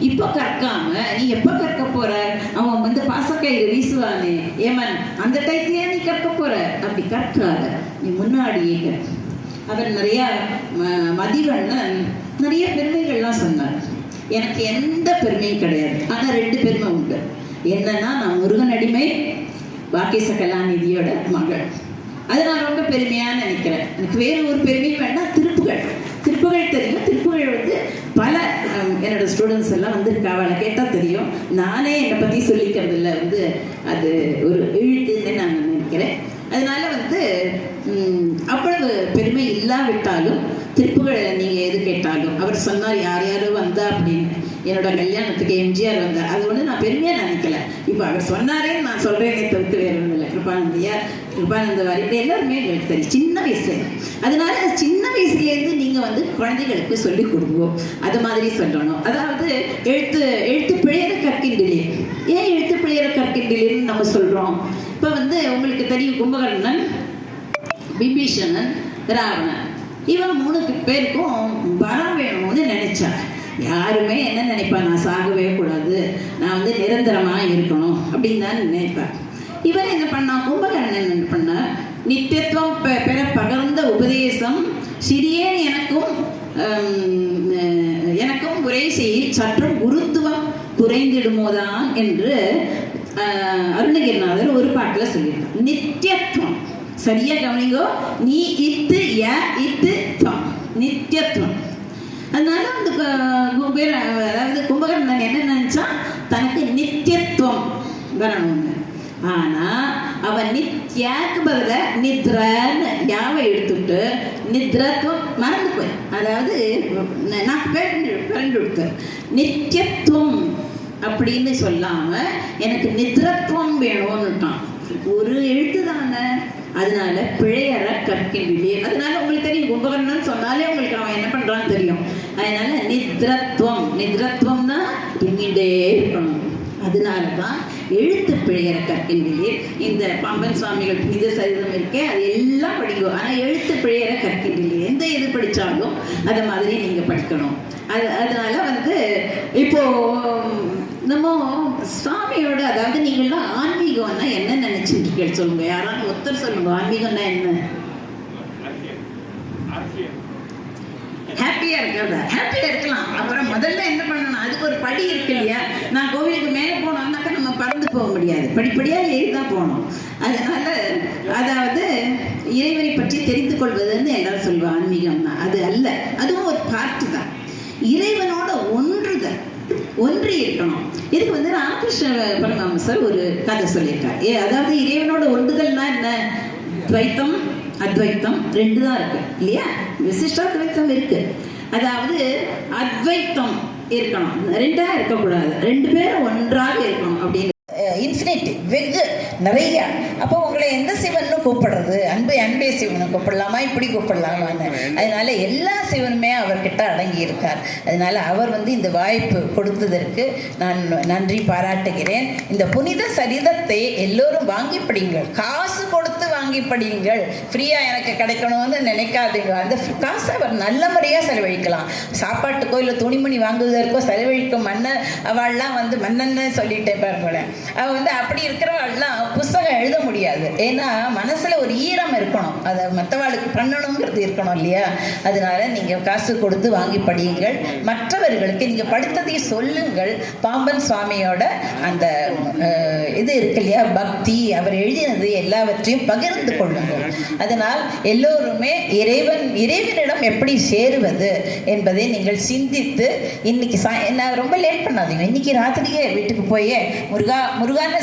இப்ப கற்காம நீ எப்ப கற்க போற? அவன் பாசக்கயிறு வீசுவானே ஏமன், அந்த டைத்திலே நீ கற்க போற. அப்படி கற்காத, நீ முன்னாடியே. அவர் நிறைய மதிவண்ணன் நிறைய பெருமைகள்லாம் சொன்னார். எனக்கு எந்த பெருமையும் கிடையாது, ஆனா 2 பெருமை உண்டு. என்னன்னா, நான் முருகன் அடிமை, பாக்கிய கலாநிதியோட மகள். அது நான் ரொம்ப பெருமையா நினைக்கிறேன். எனக்கு வேறு ஒரு பெருமையும் வேண்டாம். திருப்புகள் தெரியும். திருப்புகள் பல என்னோட ஸ்டூடெண்ட்ஸ் எல்லாம் வந்திருக்கா, அவளை கேட்டால் தெரியும். நானே என்னை பற்றி சொல்லிக்கிறது இல்லை, அது ஒரு இழுத்துன்னு நான் நினைக்கிறேன். அதனால அவ்வளவு பெருமை இல்லாவிட்டாலும் திருப்புகளை நீங்கள் எது கேட்டாலும் அவர் சொன்னார், யார் யாரும் வந்தா அப்படின்னு. என்னோட கல்யாணத்துக்கு எம்ஜிஆர் வந்தார், அது நான் பெருமையாக நினைக்கல. இப்போ அவர் சொன்னாரே நான் சொல்கிறேனே தவிர்த்து வேறு ஒன்றும் இல்லை. கிருபானந்த வாரிகள் எல்லாருமே எங்களுக்கு தெரியும் சின்ன வயசுல. அதனால சின்ன வயசுலேருந்து நீங்கள் குழந்தைகளுக்கு சொல்லிக் கொடுப்போம், அது மாதிரி சொல்லணும். அதாவது எழுத்து பிழையற கற்கின்றே. ஏன் எழுத்து பிழையற கற்கின்றேன்னு நம்ம சொல்கிறோம்? இப்போ உங்களுக்கு தெரியும், கும்பகர்ணன், விபீஷணன், ராவணன், இவன் 3 பேருக்கும் வரம் வேணும்னு நினைச்சாங்க. யாருமே என்ன நினைப்பா? நான் சாகவே கூடாது, நான் நிரந்தரமா இருக்கணும் அப்படின்னு தான் நினைப்பேன். இவர் என்ன பண்ணா? கும்பகர்ணன் என்ன பண்ண? நித்தியத்துவம் பெற பகர்ந்த உபதேசம் சிறியேன் எனக்கும் உரை செய் சற்றும் குருத்துவம் குறைந்திடுமோதான் என்று அருணகிரிநாதர் ஒரு பாட்டில் சொல்லியிருக்கார். நித்தியத்துவம், சரியா கவனிங்கோ, நீ இத்து நித்தியத்துவம். அதனால அதாவது கும்பகர்ணன் என்ன நினைச்சா? தனக்கு நித்தியத்துவம் வரணும்னு. ஆனா அவன் நித்யாக்கு பதில நித்ரன்னு யாவை எடுத்துட்டு நித்ரத்துவம் மறந்து போய், அதாவது நான் பிறண்டு கொடுத்தேன். நித்தியத்துவம் அப்படின்னு சொல்லாம எனக்கு நித்ரத்துவம் வேணும்னுட்டான். ஒரு எழுத்து தானே, அதனால பிழையற கற்கின்றீர். அதனால உங்களுக்கு தெரியும், கும்பகர்ணன் சொன்னாலே உங்களுக்கு அவன் என்ன பண்றான்னு தெரியும். அதனால நித்ரத்துவம்னா பின்னிட்டே இருக்கணும். அதனாலதான் எழுத்து பிழையற கற்கின்றீர். இந்த பாம்பன் சுவாமிகள் புனித சரிதம் இருக்கே, அது எல்லாம் படிக்கும். ஆனா எழுத்து பிழையற கற்கின்றீர். எந்த எது படிச்சாலும் அதை மாதிரி நீங்க படிக்கணும். அதனால இப்போ நம்ம சுவாமியோட, அதாவது நீங்கள்லாம் ஆன்மீகம்னா என்ன நினைச்சிட்டு இருக்கீங்க சொல்லுங்க. யாராவது ஒருத்தர் சொல்லுங்க, ஆன்மீகம்னா என்ன? ஹாப்பியா இருக்கிறதா? ஹாப்பியா இருக்கலாம். அப்புறம் முதல்ல என்ன பண்ணணும்? அதுக்கு ஒரு படி இருக்கு இல்லையா? நான் கோவிலுக்கு மேலே போனோம்னாக்கா நம்ம பறந்து போக முடியாது, படிப்படியா ஏறிதான் போகணும். அதனால அதாவது இறைவனை பற்றி தெரிந்து கொள்வதுன்னு எல்லாரும் சொல்லுவாங்க. ஆன்மீகம்னா அது அல்ல, அதுவும் ஒரு பார்ட்டு தான். இறைவனோட ஒன்றி இருக்கணும். இதுக்கு வந்து ராமகிருஷ்ண பரமஹம்சர் ஒரு கதை சொல்லியிருக்கார். அதாவது இறைவனோட ஒன்றுதல்னா என்ன? துவைத்தம் அத்வைத்தம் ரெண்டு தான் இருக்கு இல்லையா? விசிஷ்டாத்வைத்தம் இருக்கு. அதாவது அத்வைத்தம் இருக்கணும், ரெண்டா இருக்கக்கூடாது, ரெண்டு பேரும் ஒன்றாக இருக்கணும் அப்படின்னு. இன்ஃபினிட்டி வெகு நிறைய. அப்போ உங்களை எந்த சிவன்னு கூப்பிடுறது? அன்பே சிவனை கூப்பிடலாமா, இப்படி கூப்பிடலாமான்னு. அதனால எல்லா சிவனுமே அவர்கிட்ட அடங்கி இருக்கார். அதனால அவர் வந்து இந்த வாய்ப்பு கொடுத்ததற்கு நான் நன்றி பாராட்டுகிறேன். இந்த புனித சரிதத்தை எல்லோரும் வாங்கி படிங்கள், காசு கொடுத்து வாங்கி படிங்கள். ஃப்ரீயா எனக்கு கிடைக்கணும்னு நினைக்காதீங்க. அந்த காசை அவர் நல்ல முறையாக செலவழிக்கலாம். சாப்பாட்டுக்கோ இல்லை துணிமணி வாங்குவதற்கோ செலவழிக்கும் மன்னர் அவள்லாம் வந்து மன்னன்னு சொல்லிட்டேன் பாருங்களேன். அவள் வந்து அப்படி இருக்கிறவள்லாம் புஸ்தகம் எழுத முடியாது. ஏன்னா மனசுல ஒரு ஈரம் இருக்கணும், அதை மற்றவாளுக்கு பண்ணணுங்கிறது இருக்கணும் இல்லையா? அதனால நீங்க காசு கொடுத்து வாங்கி படியுங்கள். மற்றவர்களுக்கு நீங்க படித்ததை சொல்லுங்கள். பாம்பன் சுவாமியோட அந்த இது இருக்கு இல்லையா, பக்தி, அவர் எழுதினது எல்லாவற்றையும் பகிர்ந்து கொள்ளுங்கள். அதனால் எல்லோருமே இறைவனிடம் எப்படி சேருவது என்பதை நீங்கள் சிந்தித்து இன்னைக்கு நான் ரொம்ப லேட் பண்ணாதீங்க. இன்னைக்கு ராத்திரியே வீட்டுக்கு போய் முருகான்னு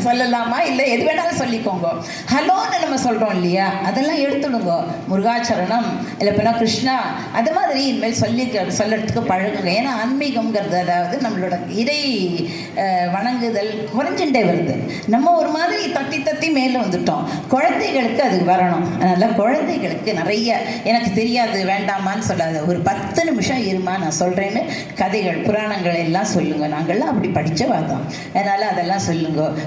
சொல்லலாமா, இல்லை எது வேணாலும் சொல்லிக்கோங்க. ஹலோன்னு நம்ம சொல்கிறோம் இல்லையா, அதெல்லாம் எடுத்துடுங்க. முருகாச்சரணம் இல்லை பின்னா கிருஷ்ணா, அது மாதிரி இனிமேல் சொல்லறதுக்கு பழகுங்க. ஏன்னா ஆன்மீகம்ங்கிறது, அதாவது நம்மளோட இறை வணங்குதல் குறைஞ்சுட்டே வருது. நம்ம ஒரு மாதிரி தத்தி மேலே வந்துட்டோம். குழந்தைகளுக்கு அது வரணும். அதனால் குழந்தைகளுக்கு நிறைய எனக்கு தெரியாது வேண்டாமான்னு சொல்லாத, ஒரு 10 நிமிஷம் இருமா நான் சொல்கிறேன்னு கதைகள் புராணங்கள் எல்லாம் சொல்லுங்கள். நாங்கள்லாம் அப்படி படித்த வாதம். அதனால் அதெல்லாம் சொல்லுங்க.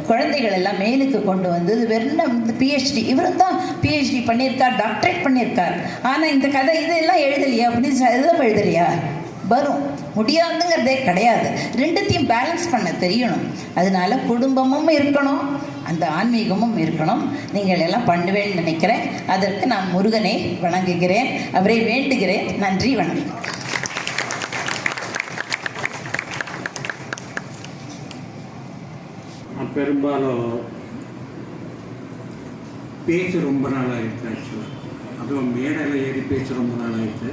குழந்தைகள் எல்லாம் மேலுக்கு கொண்டு வந்து வெறும் பிஹெச்டி, இவரும் தான் பிஹெச்டி பண்ணியிருக்கார், டாக்டரேட் பண்ணியிருக்கார். ஆனால் இந்த கதை இதெல்லாம் எழுதலையா, அப்படின்னு எதுவும் எழுதலையா? வரும், முடியாதுங்கிறதே கிடையாது. ரெண்டுத்தையும் பேலன்ஸ் பண்ண தெரியணும். அதனால குடும்பமும் இருக்கணும், அந்த ஆன்மீகமும் இருக்கணும். நீங்கள் எல்லாம் பண்ணுவேன்னு நினைக்கிறேன். அதற்கு நான் முருகனை வணங்குகிறேன், அவரை வேண்டுகிறேன். நன்றி, வணக்கம். பெரும்பாலும் பேச்சு ரொம்ப நாள் ஆகிடுச்சு. ஆக்சுவலாக அதுவும் மேடையில் ஏறி பேச்சு ரொம்ப நாள் ஆகிடுச்சு.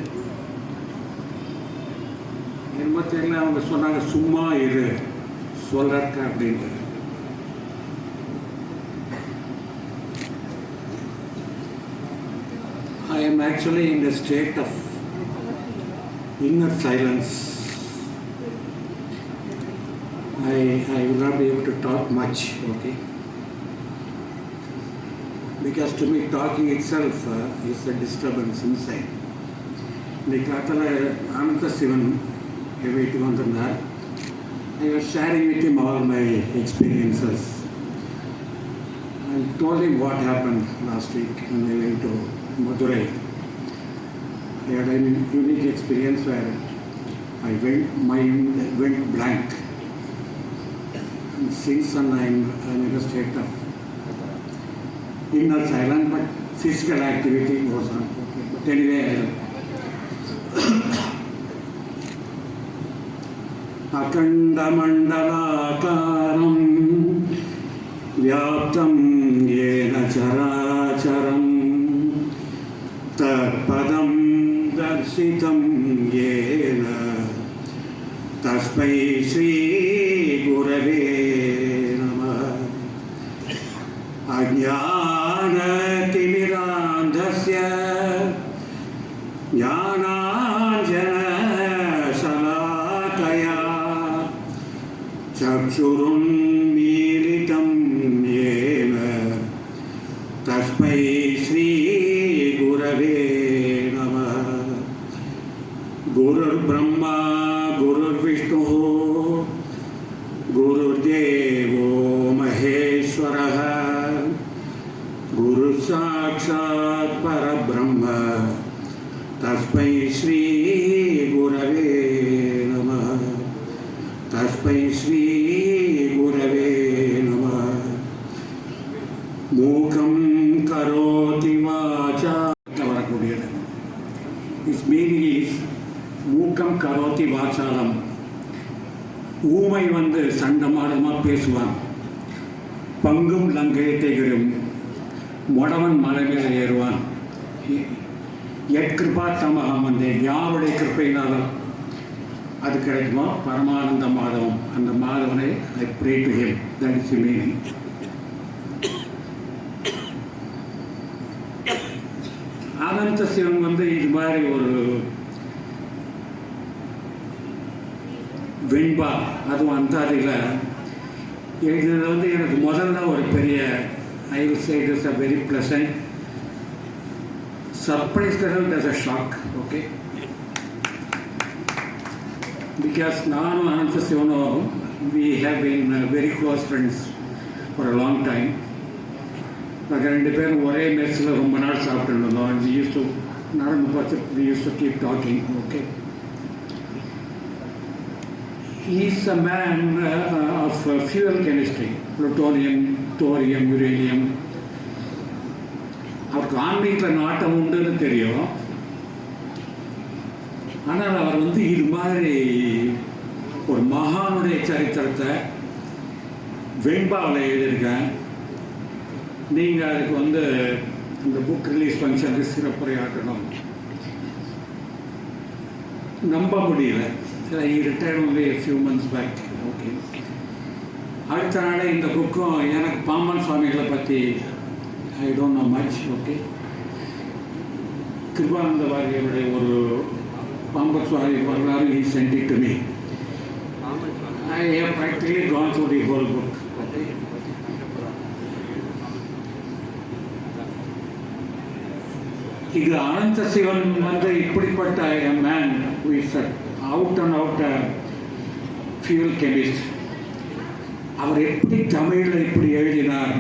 என்னமோ தெரியல, அவங்க சொன்னாங்க சும்மா இரு சொல்றக்க அப்படின்ட்டு. I am actually in a state of inner silence. I will not be able to talk much, okay? Because to me talking itself is a disturbance inside. The Katala Ananta Sivan வீட்டுக்கு வந்திருந்தார். I was sharing with him all my experiences. I told him what happened last week when I went to Madurai. I had a unique experience where my mind went blank. And since then I'm in a state of inner silence, but physical activity goes on. Okay. But anyway, अखण्डमण्डलाकारं व्याप्तं येन चराचरं तत्पदं दर्शितं येन तस्मै श्रीगुरवे नमः। अज्ञानतिमिरान्धस्य ज्ञानाञ्जनशलाकया चक्षुरुन्मीलितं येन तस्मै श्रीगुरवे नमः। गुरुर्ब्रह्मा गुरुर्विष्णुः गुरुर्देवो महेश्वरः गुरुसाक्षात् परब्रह्म तस्मै श्रीगुरवे नमः। तस्मै श्रीगुरवे नमः। मूकं करोति वाचा வரக்கூடியது. Its meaning is மூக்கம் கரோதி வாசாலம். ஊமை வந்து சண்டமாடமாக பேசுவான். பங்கும் லங்கயத்தைகளும் மொடவன் மலை மேலே ஏறுவான். எட்கிருபா தமகம் வந்து யாருடைய கிருப்பையினாலும் அது கிடைக்குமோ பரமானந்த மாதவம், அந்த மாதவனை I pray to him. That is the meaning. அனந்த சிவன் வந்து இது மாதிரி ஒரு வெண்பா, அதுவும் அந்தாதியில் எழுதுறது வந்து எனக்கு முதல்ல ஒரு பெரிய I will say it is a very pleasant surprise as a shock. Okay, because நானும் அனந்த சிவனும் we have been very close friends for a long time. நாங்கள் 2 பேரும் ஒரே மெஸ்ஸில் ரொம்ப நாள் சாப்பிட்டு இருந்தோம். we used to நடந்து பார்த்து we used to keep talking. Okay, he is a man of fuel chemistry, plutonium, thorium, uranium. அவருக்கு ஆன்மீகத்தில் நாட்டம் உண்டுன்னு தெரியும். ஆனால் அவர் வந்து இது மாதிரி ஒரு மகானுடைய சரித்திரத்தை வெண்பாவில் எழுதியிருக்கேன். நீங்கள் அதுக்கு வந்து இந்த புக் ரிலீஸ் ஃபங்க்ஷனுக்கு சிறப்புரையாற்றணும். நம்ப முடியல. he retired only a few months back. Okay, அடுத்த நாளே இந்த புக்கும் எனக்கு பாம்பன் சுவாமிகளை பற்றி I don't know much. Okay, Kirupananda வாரியருடைய ஒரு பாம்பன் சுவாமி வரலாறு he sent it to me. I have practically gone through the whole book. இது அனந்த சிவன் வந்து இப்படிப்பட்ட man who is out and out fuel chemist. அவர் எப்படி தமிழில் இப்படி எழுதினார்?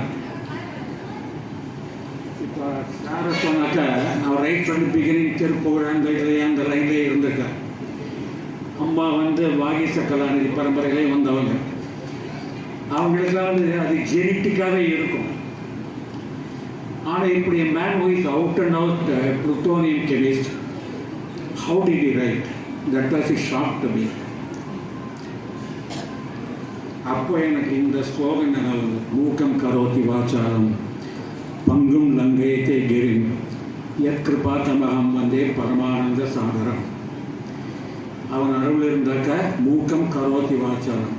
இப்போ யாரை சொன்னாக்க அவர் right from the beginning Thiruppugazh அந்த இதுலேயே அந்த லைன்லேயே இருந்திருக்கார். அம்மா வந்து வாகீச கலாநிதி பரம்பரையிலே வந்தவங்க. அவங்களுக்கெல்லாம் வந்து அது ஜெனட்டிக்காகவே இருக்கும். ஆனால் இப்படி man who is out and out plutonium chemist, how did he write? That was a shock to me. அப்போ எனக்கு இந்த ஸ்லோகன் மூக்கம் கரோதி வாச்சாரம் பங்கும் லங்கேதே கிரிம் யத் கிருபாதமகம் வந்தே பரமானந்த சாகரம். அவன் அருள் இருந்தாக்க மூக்கம் கரோதி வாச்சாரம்,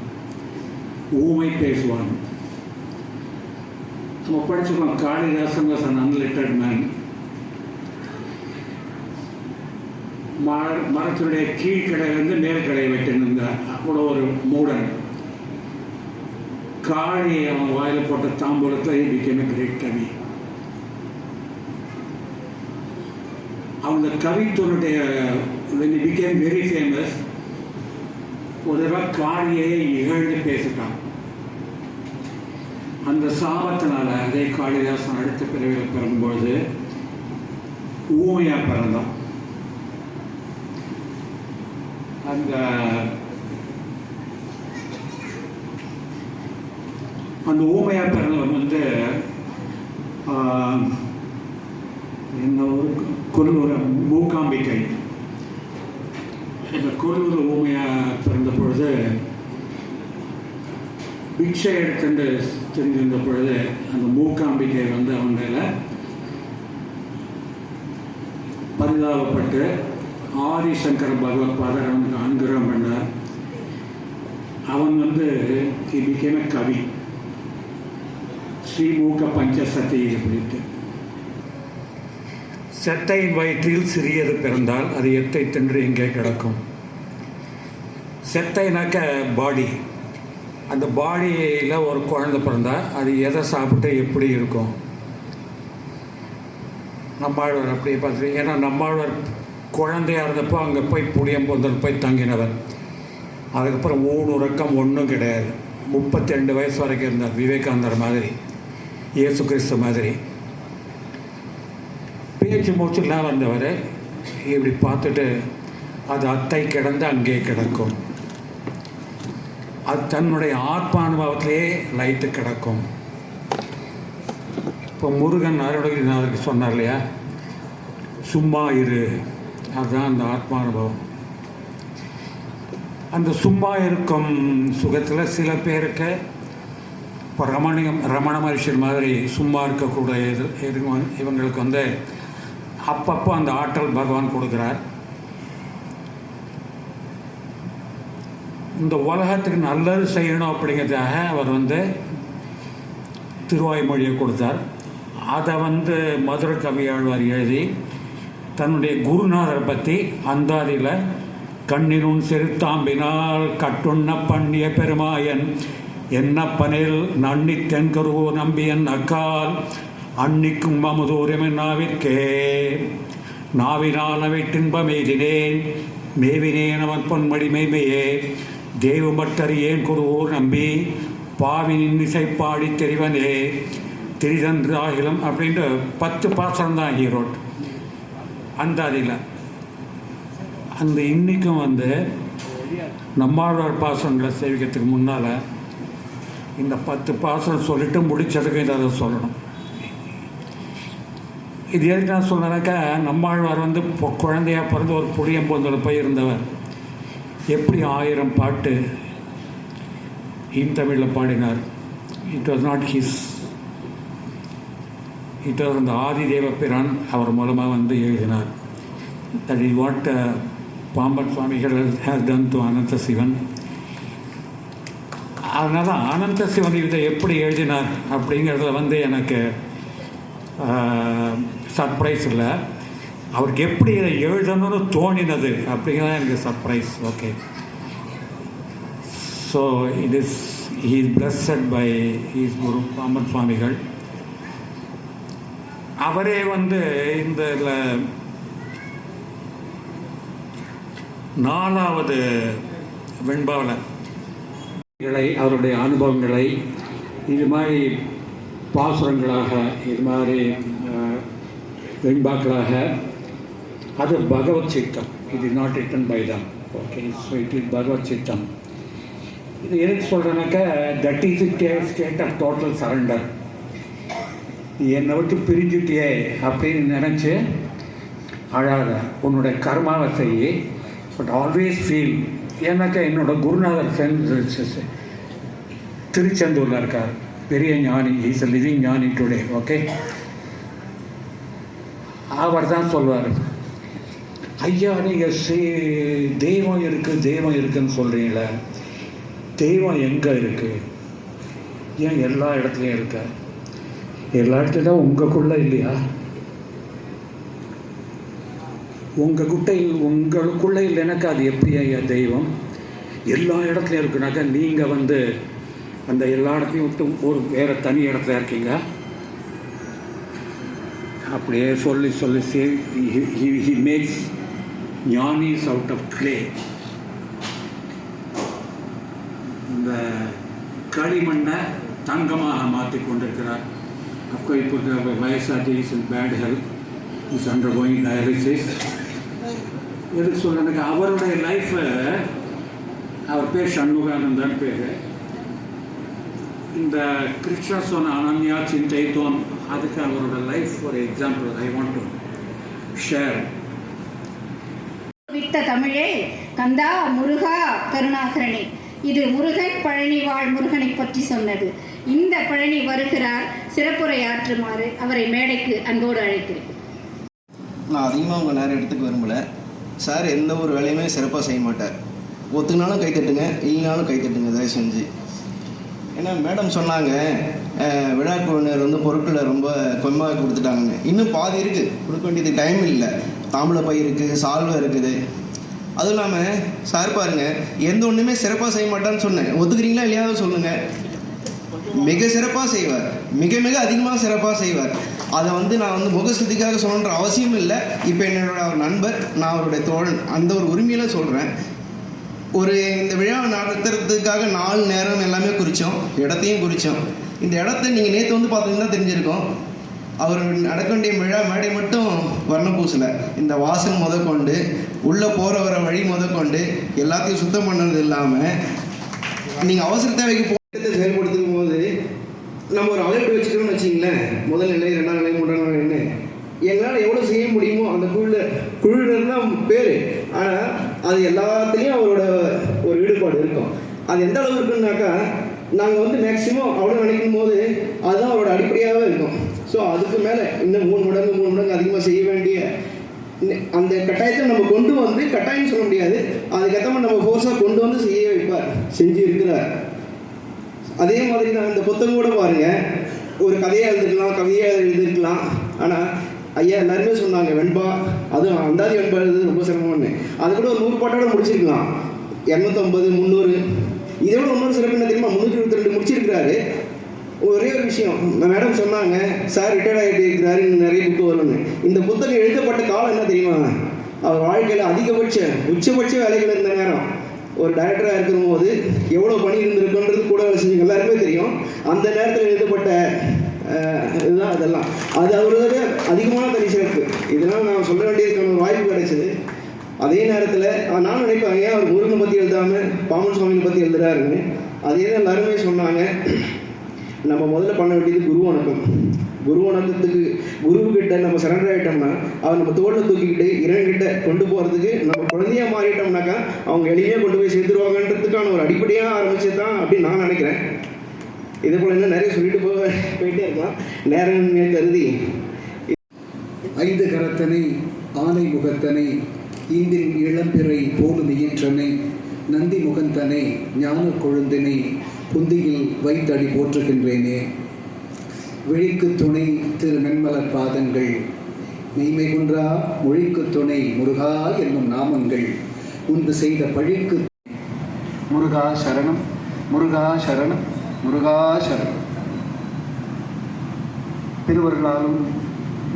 ஊமை பேசுவான். நம்ம படிச்சுக்கோம், Kalidasan was an unlettered man. மரத்தினுடைய கீழ்கடையிலிருந்து மேல் கடையை வெட்டிருந்தார். அவ்வளோ ஒரு மூடன். காளி அவன் வாயில் போட்ட தாம்பூலத்தில் became a great கவி. அவங்க கவித்துவனுடைய when he became very famous, ஒரு தடவை காளியை இகழ்ந்து பேசிட்டான். அந்த சாபத்தினால அதே காளிதாசன் அடுத்த பிறவியில் பிறகும்பொழுது ஊமையாக பிறந்தான். அந்த ஊமையாக பிறந்தவன் வந்து என்ன ஒரு கொல்லூர் மூகாம்பிகை. இந்த கொல்லூர் ஊமையாக பிறந்த பொழுது பிக்ஷை எடுத்துட்டு தெரிஞ்சிருந்த பொழுது அந்த மூகாம்பிகை வந்து அவங்கள பரிதாபப்பட்டு ஆதிசங்கர பகவத் பாதர் அவனுக்கு அனுகிரகம் பண்ணார். அவன் வந்து he became a கவி. ஸ்ரீமூக பஞ்சசதி அப்படின்ட்டு. செத்தையின் வயிற்றில் சிறியது பிறந்தால் அது எத்தை தின்று எங்கே கிடக்கும். செத்தைனாக்க பாடி. அந்த பாடியில் ஒரு குழந்தை பிறந்தால் அது எதை சாப்பிட்டு எப்படி இருக்கும். நம்மாழ்வார் அப்படியே பார்த்து, ஏன்னா நம்மாழ்வார் குழந்தையாக இருந்தப்போ அங்கே போய் புளியம்பொந்தல் போய் தங்கினவர். அதுக்கப்புறம் 3 உறக்கம் ஒன்றும் கிடையாது. 32 வயசு வரைக்கும் இருந்தார். விவேகானந்தர் மாதிரி, இயேசு கிறிஸ்து மாதிரி. பேச்சு மூச்சுலாம் வந்தவர் இப்படி பார்த்துட்டு அது அத்தை கிடந்து அங்கே கிடக்கும். அது தன்னுடைய ஆத்மானுபவத்திலே லைட்டு கிடக்கும். இப்போ முருகன் அருணகிரிநாதருக்கு சொன்னார் இல்லையா, சும்மா இரு, அதுதான் அந்த ஆத்மானுபவம். அந்த சும்மா இருக்கும் சுகத்தில் சில பேருக்கு இப்போ ரமண மகர்ஷி மாதிரி சும்மா இருக்கக்கூடிய இவங்களுக்கு வந்து அப்பப்போ அந்த ஆற்றல் பகவான் கொடுக்குறார். இந்த உலகத்துக்கு நல்லது செய்யணும் அப்படிங்கிறதுக்காக அவர் வந்து திருவாய்மொழியை கொடுத்தார். அதை வந்து மதுரை கவியாழ்வார் எழுதி தன்னுடைய குருநாதரை பற்றி அந்தாதியில் கண்ணினும் செருத்தாம்பினால் கட்டுண்ண பண்ணிய பெருமாயன் என்னப்பனில் நன்னி தென்கருவோ நம்பியன் அக்கால் அன்னிக்கும் அமுதூரமின் நாவிற்கே நாவினால் அவை தின்பமெய்தினேன் மேவினேன் அவன் பொன்மடி மெய்மையே தெய்வமற்றறியேன் குருவூர் நம்பி பாவினின் இசைப்பாடி தெரிவனே திரிதன்றாகிலும் அப்படின்ட்டு 10 பாசனம் தான் ஹீரோட் அந்தாதியில். அந்த இன்றைக்கும் வந்து நம்மாழ்வார் பாசனங்களை சேவிக்கிறதுக்கு முன்னால் இந்த 10 பாசனம் சொல்லிட்டு முடிச்சதுக்கு இதை அதை சொல்லணும். இது எதுக்கு நான் சொன்னேனாக்கா, நம்மாழ்வார் வந்து குழந்தையாக பிறந்து ஒரு புளியம்பொந்தில் போய் இருந்தவர் எப்படி 1000 பாட்டு தமிழில் பாடினார். It was not his, it was அந்த ஆதிதேவ பிரான் அவர் மூலமாக வந்து எழுதினார். தட் இஸ் வாட் பாம்பன் சுவாமிகள் ஹேஸ் டன் டு அனந்த சிவன். அதனால் அனந்த சிவன் இதை எப்படி எழுதினார் அப்படிங்கிறதுல வந்து எனக்கு சர்ப்ரைஸ் இல்லை. அவருக்கு எப்படி இதை எழுதணும்னு தோணினது அப்படிங்கிறத எனக்கு surprise. Okay, so it is he is blessed by his guru Pamban சுவாமிகள். அவரே வந்து இந்த 4வது வெண்பாவில் அவருடைய அனுபவங்களை இது மாதிரி பாசுரங்களாக, இது மாதிரி வெண்பாக்களாக, அது பகவத் சித்தம். இது not written by them. Okay, so it is பகவத் சித்தம். இது எதுக்கு சொல்கிறேன்னாக்கா, that is state of total surrender. என்னை விட்டு பிரிஞ்சுட்டியே அப்படின்னு நினச்சி அழாத, உன்னோட கர்மாவை செய்ய, பட் ஆல்வேஸ் ஃபீல். ஏன்னாக்கா என்னோட குருநாதர் திருச்செந்தூரில் இருக்கார், பெரிய ஞானி, இஸ் அ லிவிங் ஞானி டுடே. ஓகே, அவர் தான் சொல்வார், ஐயா நீங்கள் தெய்வம் இருக்குது தெய்வம் இருக்குதுன்னு சொல்கிறீங்களே, தெய்வம் எங்கே இருக்குது? ஏன் எல்லா இடத்துலையும் இருக்க? எல்லா இடத்துலையும் உங்களுக்குள்ளே இல்லையா? உங்களுக்குள்ளே இல்லைனாக்கா அது எப்படி ஐயா தெய்வம்? எல்லா இடத்துலையும் இருக்குனாக்கா நீங்கள் வந்து அந்த எல்லா இடத்தையும் விட்டு ஒரு வேறு தனி இடத்துல இருக்கீங்க. அப்படியே சொல்லி சொல்லி he makes ஞானிஸ் அவுட் ஆஃப் கிளே. இந்த களிமண்ணை தங்கமாக மாற்றி கொண்டிருக்கிறார். அப்போ இப்போ வயசாட்டி is in bad health, is undergoing dialysis. எதுக்கு சொல்கிறேன்னாக்கா, அவருடைய லைஃப்பை, அவர் பேர் சண்முகானந்தான்னு பேர். இந்த கிருஷ்ண சொன்ன அனன்யா சிந்தைத்துவம், அதுக்கு அவரோட லைஃப் ஒரு example I want to share. விட்ட தமிழே கந்தா முருகா கருணாகரணி. இது முருகன் பழனி வாழ் முருகனை பற்றி சொன்னது. இந்த பழனி வருகிறார், சிறப்புரையாற்றுமாறு அவரை மேடைக்கு அன்போடு அழைக்கிறேன். நான் அதிகமாக உங்கள் நேரம் எடுத்துக்க விரும்பல. சார் எந்த ஒரு வேலையுமே சிறப்பாக செய்ய மாட்டார். ஒத்துனாலும் கை தட்டுங்க, இல்லைனாலும் கை தட்டுங்க தயவு செஞ்சு. ஏன்னா மேடம் சொன்னாங்க விழா குழுவினர் வந்து பொருட்களை ரொம்ப கொஞ்சமாக கொடுத்துட்டாங்கன்னு. இன்னும் பாதி இருக்குது, கொடுக்க வேண்டியது டைம் இல்லை. தாம்பூல பை இருக்குது, சால்வை இருக்குது. அதுவும் இல்லாமல் சார் பாருங்கள், எந்த ஒன்றுமே சிறப்பாக செய்ய மாட்டான்னு சொன்னேன். ஒத்துக்கிறீங்களா இல்லையாவது சொல்லுங்கள். மிக சிறப்பாக செய்வார், மிக மிக அதிகமாக சிறப்பாக செய்வார். அதை வந்து நான் வந்து முகஸ்துதிக்காக சொல்லணுன்ற அவசியம் இல்லை. இப்போ என்னோட ஒரு நண்பர், நான் அவருடைய தோழன், அந்த ஒரு உரிமையில் சொல்கிறேன். ஒரு இந்த விழாவை நடத்துறதுக்காக 4 நேரம் எல்லாமே குறித்தோம், இடத்தையும் குறித்தோம். இந்த இடத்த நீங்கள் நேற்று வந்து பார்த்தீங்கன்னா தெரிஞ்சிருக்கோம். அவர் நடக்க வேண்டிய விழா மேடை மட்டும் வர்ண பூசலை. இந்த வாசல் முதற்கொண்டு உள்ளே போகிற வர வழி முதற்கொண்டு எல்லாத்தையும் சுத்தம் பண்ணது இல்லாமல் நீங்கள் அவசர தேவைக்கு போட்டத்தை செயல்படுத்தும் போது நம்ம ஒரு அலர்ட் வச்சுக்கணும்னு வச்சிங்களேன். முதல் நிலை, 2ஆம் நிலை, 3ஆம் நிலைன்னு எங்களால் எவ்வளோ செய்ய முடியுமோ அந்த குழுவினர் தான் பேர். ஆனால் அது எல்லாத்துலேயும் அவரோட ஒரு ஈடுபாடு இருக்கும். அது எந்த அளவு இருக்குன்னாக்கா, நாங்கள் வந்து மேக்ஸிமம் அவ்வளோ நினைக்கும் போது அதுதான் அவரோட அடிப்படையாகவே இருக்கும். ஸோ அதுக்கு மேலே இன்னும் 3 மடங்கு அதிகமாக செய்ய வேண்டிய அந்த கட்டாயத்தை நம்ம கொண்டு வந்து, கட்டாயம் சொல்ல முடியாது, அதுக்கேற்ற மாதிரி நம்ம ஃபோர்ஸாக கொண்டு வந்து செய்ய வைப்பார், செஞ்சு இருக்கிறார். அதே மாதிரி நான் இந்த புத்தகம் கூட பாருங்கள், ஒரு கதையாக எழுதிருக்கலாம், கவிதையாக எழுதிருக்கலாம். ஆனால் ஐயா எல்லாருமே சொன்னாங்க வெண்பா, அதுவும் அந்தாதி வெண்பா எழுதுறது ரொம்ப சிரமம்னு. அது கூட ஒரு 100 பாட்டோட முடிச்சிருக்கலாம், 250 300. இதோட இன்னொரு சிறப்பு என்ன தெரியுமா, 322 முடிச்சிருக்கிறாரு. ஒரே ஒரு விஷயம், மேடம் சொன்னாங்க சார் ரிட்டையர்ட் ஆகிட்டு இருக்கிறாரு, நிறைய புக்கு வரும்னு. இந்த புத்தகம் எழுதப்பட்ட காலம் என்ன தெரியுமா, அவர் வாழ்க்கையில் உச்சபட்ச வேலைகள் இருந்த நேரம். ஒரு டைரக்டராக இருக்கிற போது எவ்வளோ பணி இருந்திருக்குன்றது கூட செஞ்சு எல்லாருமே தெரியும். அந்த நேரத்தில் எழுதப்பட்ட இதுதான் அதெல்லாம். அது அவரோட அதிகமான தனி சிறப்பு. இதெல்லாம் நான் சொல்ல வேண்டியதுக்கான ஒரு வாய்ப்பு கிடைச்சிது. அதே நேரத்தில் நான் நினைப்பேன், ஏன் அவர் முருகனை பற்றி எழுதாமல் பாமன் சுவாமியை பற்றி எழுதுறாருன்னு. அதே தான் எல்லாருமே சொன்னாங்க. நம்ம முதல்ல பண்ண வேண்டியது குரு வணக்கம். குரு வணக்கத்துக்கு குருவுக்கிட்ட நம்ம சரண்டர் ஆகிட்டோம்னா, அவர் நம்ம தோளில் தூக்கிக்கிட்டு இறைவன்கிட்ட கொண்டு போகிறதுக்கு நம்ம குழந்தையாக மாறிட்டோம்னாக்கா அவங்க எளிமையாக கொண்டு போய் சேர்த்துருவாங்கன்றதுக்கான ஒரு அடிப்படையாக ஆரம்பிச்சு தான் அப்படின்னு நான் நினைக்கிறேன். இதே போல் இன்னும் நிறைய சொல்லிட்டு போயிட்டே இருக்கலாம், நேரம் கருதி. 5 கரத்தனை ஆனை முகத்தனை இந்தின் இளம்பிறை போலும் இயற்றனை நந்தி முகந்தனை ஞான கொழுந்தினை புந்தியில் வைத்தடி போற்றுகின்றேனே. விழிக்கு துணை திரு மென்மலர் பாதங்கள், மெய்மை குன்றா மொழிக்கு துணை முருகா என்னும் நாமங்கள், முன்பு செய்த பழிக்கு முருகா சரணம், முருகா சரணம், முருகா சரணம். திருவருளாலும்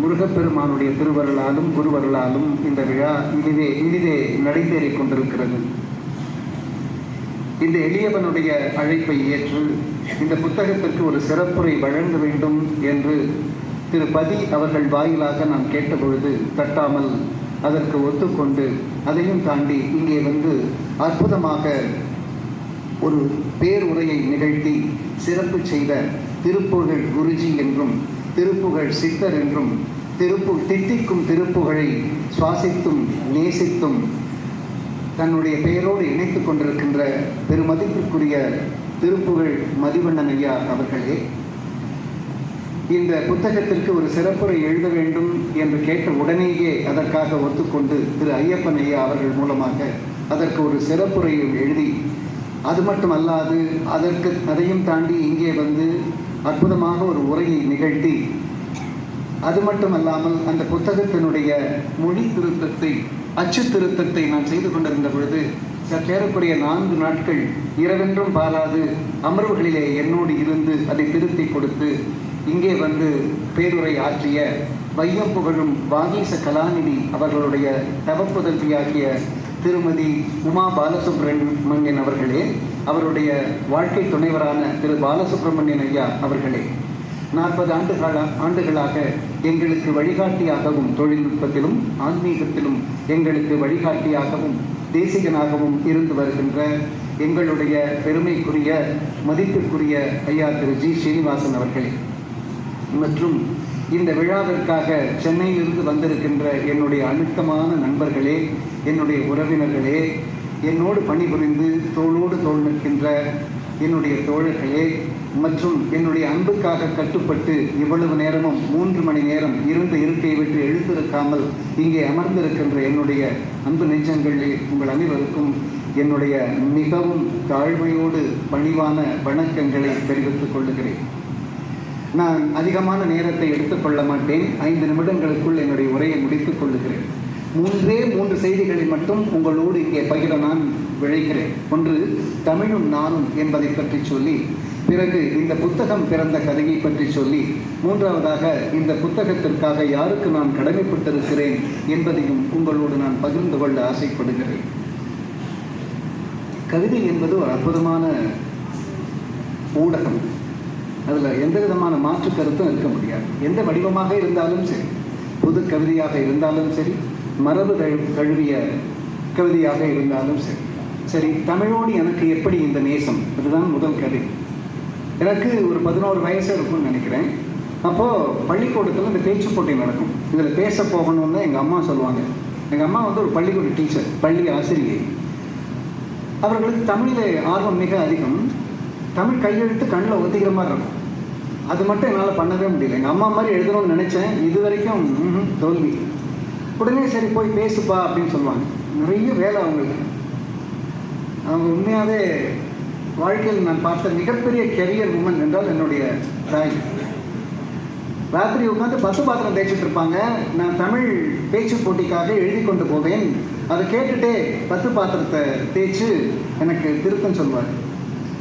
முருகப்பெருமானுடைய திருவருளாலும் குருவருளாலும் இந்த விழா இனிதே நடைபெறிக் கொண்டிருக்கிறது. இந்த எளியவனுடைய அழைப்பை ஏற்று இந்த புத்தகத்திற்கு ஒரு சிறப்புரை வழங்க வேண்டும் என்று திரு பதி அவர்கள் வாயிலாக நான் கேட்டபொழுது தட்டாமல் அதற்கு ஒத்துக்கொண்டு, அதையும் தாண்டி இங்கே வந்து அற்புதமாக ஒரு பேருரையை நிகழ்த்தி சிறப்பு செய்த திருப்புகழ் குருஜி என்றும் திருப்புகழ் சித்தர் என்றும் தித்திக்கும் திருப்புகழை சுவாசித்தும் நேசித்தும் தன்னுடைய பெயரோடு இணைத்துக் கொண்டிருக்கின்ற பெருமதிப்பிற்குரிய திருப்புகழ் மதிவண்ணன் ஐயா அவர்களே, இந்த புத்தகத்திற்கு ஒரு சிறப்புரை எழுத வேண்டும் என்று கேட்ட உடனேயே அதற்காக ஒத்துக்கொண்டு திரு ஐயப்பன் ஐயா அவர்கள் மூலமாக அதற்கு ஒரு சிறப்புரையை எழுதி, அது மட்டுமல்லாது அதையும் தாண்டி இங்கே வந்து அற்புதமாக ஒரு உரையை நிகழ்த்தி, அது மட்டுமல்லாமல் அந்த புத்தகத்தினுடைய மொழி திருத்தத்தை அச்சு திருத்தத்தை நான் செய்து கொண்டிருந்த பொழுது சற்றேறக்குறைய 4 நாட்கள் இரவென்றும் பாராது அமர்வுகளிலே என்னோடு இருந்து அதை திருத்தி கொடுத்து இங்கே வந்து பேருரை ஆற்றிய வையம் புகழும் வாகீச கலாநிதி அவர்களுடைய தவப்புதல்வியாகிய திருமதி உமா பாலசுப்ரமணியன் அவர்களே, அவருடைய வாழ்க்கை துணைவரான திரு பாலசுப்ரமணியன் ஐயா அவர்களே, 40 ஆண்டுகளாக எங்களுக்கு வழிகாட்டியாகவும் தொழில்நுட்பத்திலும் ஆன்மீகத்திலும் எங்களுக்கு வழிகாட்டியாகவும் தேசிகனாகவும் இருந்து வருகின்ற எங்களுடைய பெருமைக்குரிய மதிப்பிற்குரிய ஐயா திரு ஜி ஸ்ரீனிவாசன் அவர்களே, மற்றும் இந்த விழாவிற்காக சென்னையிலிருந்து வந்திருக்கின்ற என்னுடைய அழுத்தமான நண்பர்களே, என்னுடைய உறவினர்களே, என்னோடு பணிபுரிந்து தோளோடு தோள் நிற்கின்ற என்னுடைய தோழர்களே, மற்றும் என்னுடைய அன்புக்காக கட்டுப்பட்டு இவ்வளவு நேரமும் 3 மணி நேரம் இருந்த இருக்கை விட்டு எழுந்திருக்காமல் இங்கே அமர்ந்திருக்கின்ற என்னுடைய அன்பு நெஞ்சங்களே, உங்கள் அனைவருக்கும் என்னுடைய மிகவும் தாழ்மையோடு பணிவான வணக்கங்களை தெரிவித்துக் கொள்ளுகிறேன். நான் அதிகமான நேரத்தை எடுத்துக்கொள்ள மாட்டேன். 5 நிமிடங்களுக்குள் என்னுடைய உரையை முடித்துக் கொள்ளுகிறேன். 3 செய்திகளை மட்டும் உங்களோடு இங்கே பகிர நான் விழைக்கிறேன். ஒன்று, தமிழும் நானும் என்பதை பற்றி சொல்லி, பிறகு இந்த புத்தகம் பிறந்த கதையை பற்றி சொல்லி, 3வதாக இந்த புத்தகத்திற்காக யாருக்கு நான் கடமைப்பட்டிருக்கிறேன் என்பதையும் உங்களோடு நான் பகிர்ந்து கொள்ள ஆசைப்படுகிறேன். கவிதை என்பது ஒரு அற்புதமான ஊடகம். அதில் எந்த விதமான மாற்று கருத்தும் இருக்க முடியாது. எந்த வடிவமாக இருந்தாலும் சரி, புது கவிதையாக இருந்தாலும் சரி, மரபு தழுவிய கவிதையாக இருந்தாலும் சரி, தமிழோடு எனக்கு எப்படி இந்த நேசம், அதுதான் முதல் கதை. எனக்கு ஒரு 11 வயசு இருக்கும்னு நினைக்கிறேன். அப்போது பள்ளிக்கூடத்தில் இந்த பேச்சு போட்டி நடக்கும். இதில் பேச போகணும்னு எங்கள் அம்மா சொல்லுவாங்க. எங்கள் அம்மா வந்து ஒரு பள்ளிக்கூட டீச்சர், பள்ளி ஆசிரியை. அவர்களுக்கு தமிழில் ஆர்வம் மிக அதிகம். தமிழ் கையெழுத்து கண்ணில் ஒத்திக்கிற மாதிரி இருக்கும். அது மட்டும் என்னால் பண்ணவே முடியல. எங்கள் அம்மா மாதிரி எழுதணும்னு நினச்சேன், இது வரைக்கும் தோல்வி. உடனே சரி போய் பேசுப்பா அப்படின்னு சொல்லுவாங்க. நிறைய வேலை அவங்களுக்கு. அவங்க உண்மையாகவே வாழ்க்கையில் நான் பார்த்த மிகப்பெரிய கெரியர் உமன் என்றால் என்னுடைய தாய். ராத்திரி உட்காந்து 10 பாத்திரம் தேய்ச்சிட்டு இருப்பாங்க. நான் தமிழ் பேச்சு போட்டிக்காக எழுதி கொண்டு போவேன். அதை கேட்டுட்டே 10 பாத்திரத்தை தேய்ச்சி எனக்கு திருத்தம் சொல்லுவார்.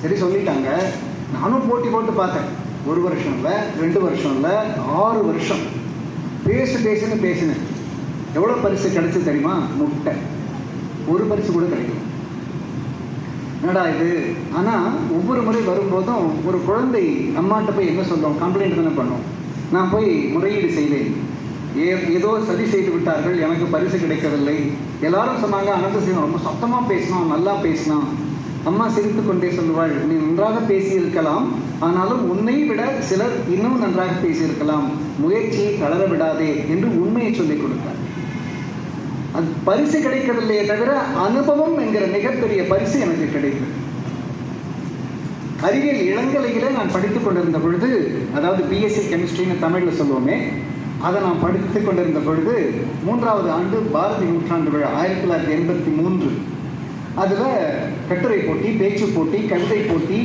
சரி சொல்லிட்டாங்க. நானும் போட்டி போட்டு பார்த்தேன். 1 வருஷம் இல்லை, 2 வருஷம் இல்லை, 6 வருஷம் பேசுன்னு பேசினேன். எவ்வளோ பரிசு கிடைச்சி தெரியுமா? முட்டை. ஒரு பரிசு கூட கிடைக்கும். என்னடா இது? ஆனால் ஒவ்வொரு முறை வரும்போதும் ஒரு குழந்தை அம்மாட்ட போய் என்ன சொல்லும்? கம்ப்ளைண்ட் தானே பண்ணும். நான் போய் முறையீடு செய்தேன். ஏதோ சதி செய்து விட்டார்கள், எனக்கு பரிசு கிடைக்கவில்லை. எல்லாரும் சொன்னாங்க அனந்தசிவன் ரொம்ப சத்தமாக பேசினான், நல்லா பேசினான். அம்மா சிரித்து கொண்டே சொல்லுவாள், நீ நன்றாக பேசியிருக்கலாம், ஆனாலும் உன்னை விட சிலர் இன்னும் நன்றாக பேசியிருக்கலாம், முயற்சியை தளர விடாதே என்று உண்மையை சொல்லிக் கொடுத்தார். அது பரிசு கிடைக்கவில்லையே தவிர அனுபவம் என்கிற மிகப்பெரிய பரிசு எனக்கு கிடைத்தது. அறிவியல் இளங்கலையில நான் படித்துக் கொண்டிருந்த பொழுது, அதாவது பிஎஸ்சி கெமிஸ்ட்ரின்னு தமிழில் சொல்லுவோமே, அதை நான் படித்துக் கொண்டிருந்த பொழுது 3வது ஆண்டு பாரதி நூற்றாண்டு விழா 1983. அதில் கட்டுரை போட்டி, பேச்சு போட்டி, கவிதை போட்டி,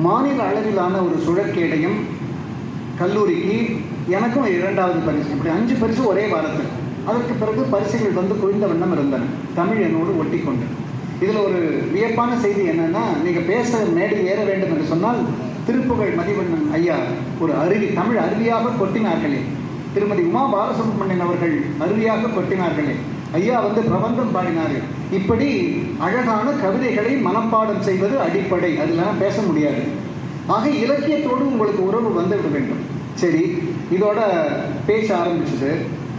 மாநில அளவிலான ஒரு சுழற்கேடையும் கல்லூரிக்கு எனக்கும் 2வது பரிசு, இப்படி 5 பரிசு ஒரே வாரத்தில். அதற்கு பிறகு பரிசுகள் வந்து குவிந்த வண்ணம் இருந்தன, தமிழ் என்னோடு ஒட்டி கொண்டு. இதில் ஒரு வியப்பான செய்தி என்னன்னா, நீங்கள் பேச மேடை ஏற வேண்டும் என்று சொன்னால் திருப்புகழ் மதிவண்ணன் ஐயா ஒரு அருவி, தமிழ் அருவியாக கொட்டினார்களே, திருமதி உமா பாலசுப்ரமணியன் அவர்கள் அருவியாக கொட்டினார்களே, ஐயா வந்து பிரபந்தம் பாடினார்கள். இப்படி அழகான கவிதைகளை மனப்பாடம் செய்வது அடிப்படை, அதெல்லாம் பேச முடியாது. ஆக இலக்கியத்தோடு உங்களுக்கு உறவு வந்துவிட வேண்டும். சரி, இதோட பேச ஆரம்பிச்சது.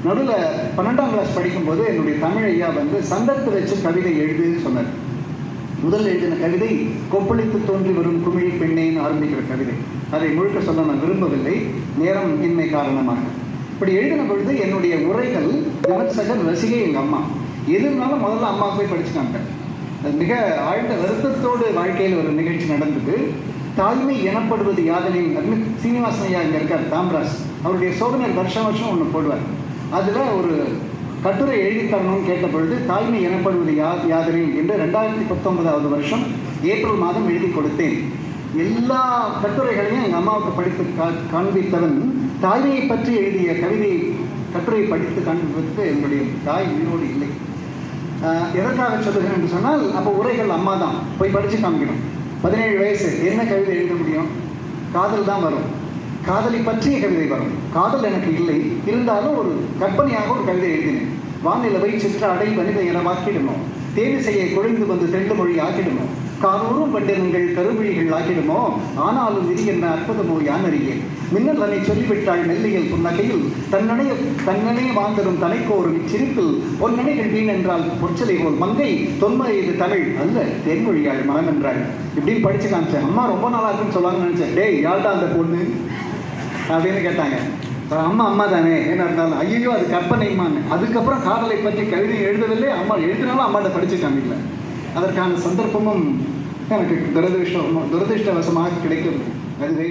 நடுவில் 12ஆம் கிளாஸ் படிக்கும்போது என்னுடைய தமிழ் ஐயா வந்து சந்தர்ப்ப வச்சு கவிதை எழுதுன்னு சொன்னார். முதல் எழுதின கவிதை கொப்பளித்து தோன்றி வரும் குமிழி பெண்ணேன்னு ஆரம்பிக்கிற கவிதை. அதை முழுக்க சொல்ல நான் விரும்பவில்லை, நேரம் இன்மை காரணமாக. இப்படி எழுதின பொழுது என்னுடைய உரைகள் விமர்சகர் ரசிகை எங்கள் அம்மா. எது இருந்தாலும் முதல்ல அம்மா போய் படிச்சுக்காங்க. மிக ஆழ்ந்த வருத்தத்தோடு வாழ்க்கையில் ஒரு நிகழ்ச்சி நடந்தது. தாய்மை எனப்படுவது யாதனையும் சீனிவாசன் ஐயா இங்கே இருக்கார், தாம்ராஜ், அவருடைய சோதனர் வருஷம் ஒன்று போடுவார். அதில் ஒரு கட்டுரை எழுதி தரணும்னு கேட்ட பொழுது தாய்மை எனப்படுவது யாதனையும் என்று 2019வது வருஷம் ஏப்ரல் மாதம் எழுதி கொடுத்தேன். எல்லா கட்டுரைகளையும் எங்கள் அம்மாவுக்கு படித்து காண்பித்தவன் தாய்மையை பற்றி எழுதிய கட்டுரையை படித்து காண்பிப்பதற்கு என்னுடைய தாய் உயிரோடு இல்லை. எதற்காக சொல்லுகிறேன் என்று சொன்னால், அப்போ உரைகள் அம்மா தான் போய் படித்து காமிக்கணும். 17 வயசு, என்ன கவிதை எழுத முடியும்? காதல் தான் வரும், காதலை பற்றிய கவிதை வரும். காதல் எனக்கு இல்லை, இருந்தாலும் ஒரு கற்பனையாக ஒரு கவிதை எழுதினேன். வானிலவை சிற்ற அடை வனித என வாக்கிடணும், தேனிசையை குழைந்து வந்து தெண்டு மொழி ஆக்கிடணும், காரூரும் பண்டினங்கள் கருவிழிகள் ஆக்கிடுமோ, ஆனாலும் விதி என்ன அற்புதமோ யானறியே, மின்னல் அனை சொல்லிவிட்டாள் மெல்லியல் புன்னகையில், தன்னணைய வாழ்ந்தரும் தலைக்கோரும் இச்சிரிப்பில் பொன்னணைகள் வீண் என்றால் பொற்சலை போல் மங்கை தொன்மை இது தமிழ் அல்ல தென்மொழியாள் மனம் என்றாள். இப்படின்னு படிச்சு காமிச்சேன். அம்மா ரொம்ப நாளா இருக்குன்னு சொல்லாங்கன்னு நினைச்சேன். டேய் யாழ்டா அந்த பொண்ணு அப்படின்னு கேட்டாங்க. அம்மா தானே என்ன இருந்தாலும், ஐயோ அது கற்பனைமான்னு. அதுக்கப்புறம் காதலை பற்றி கவிதை எழுதவில்லை, அம்மா எழுதினாலும் அம்மாட்ட படிச்சு காமிக்கல. அதற்கான சந்தர்ப்பமும் எனக்கு துரதிருஷ்டவசமாக கிடைக்கும். அதுவே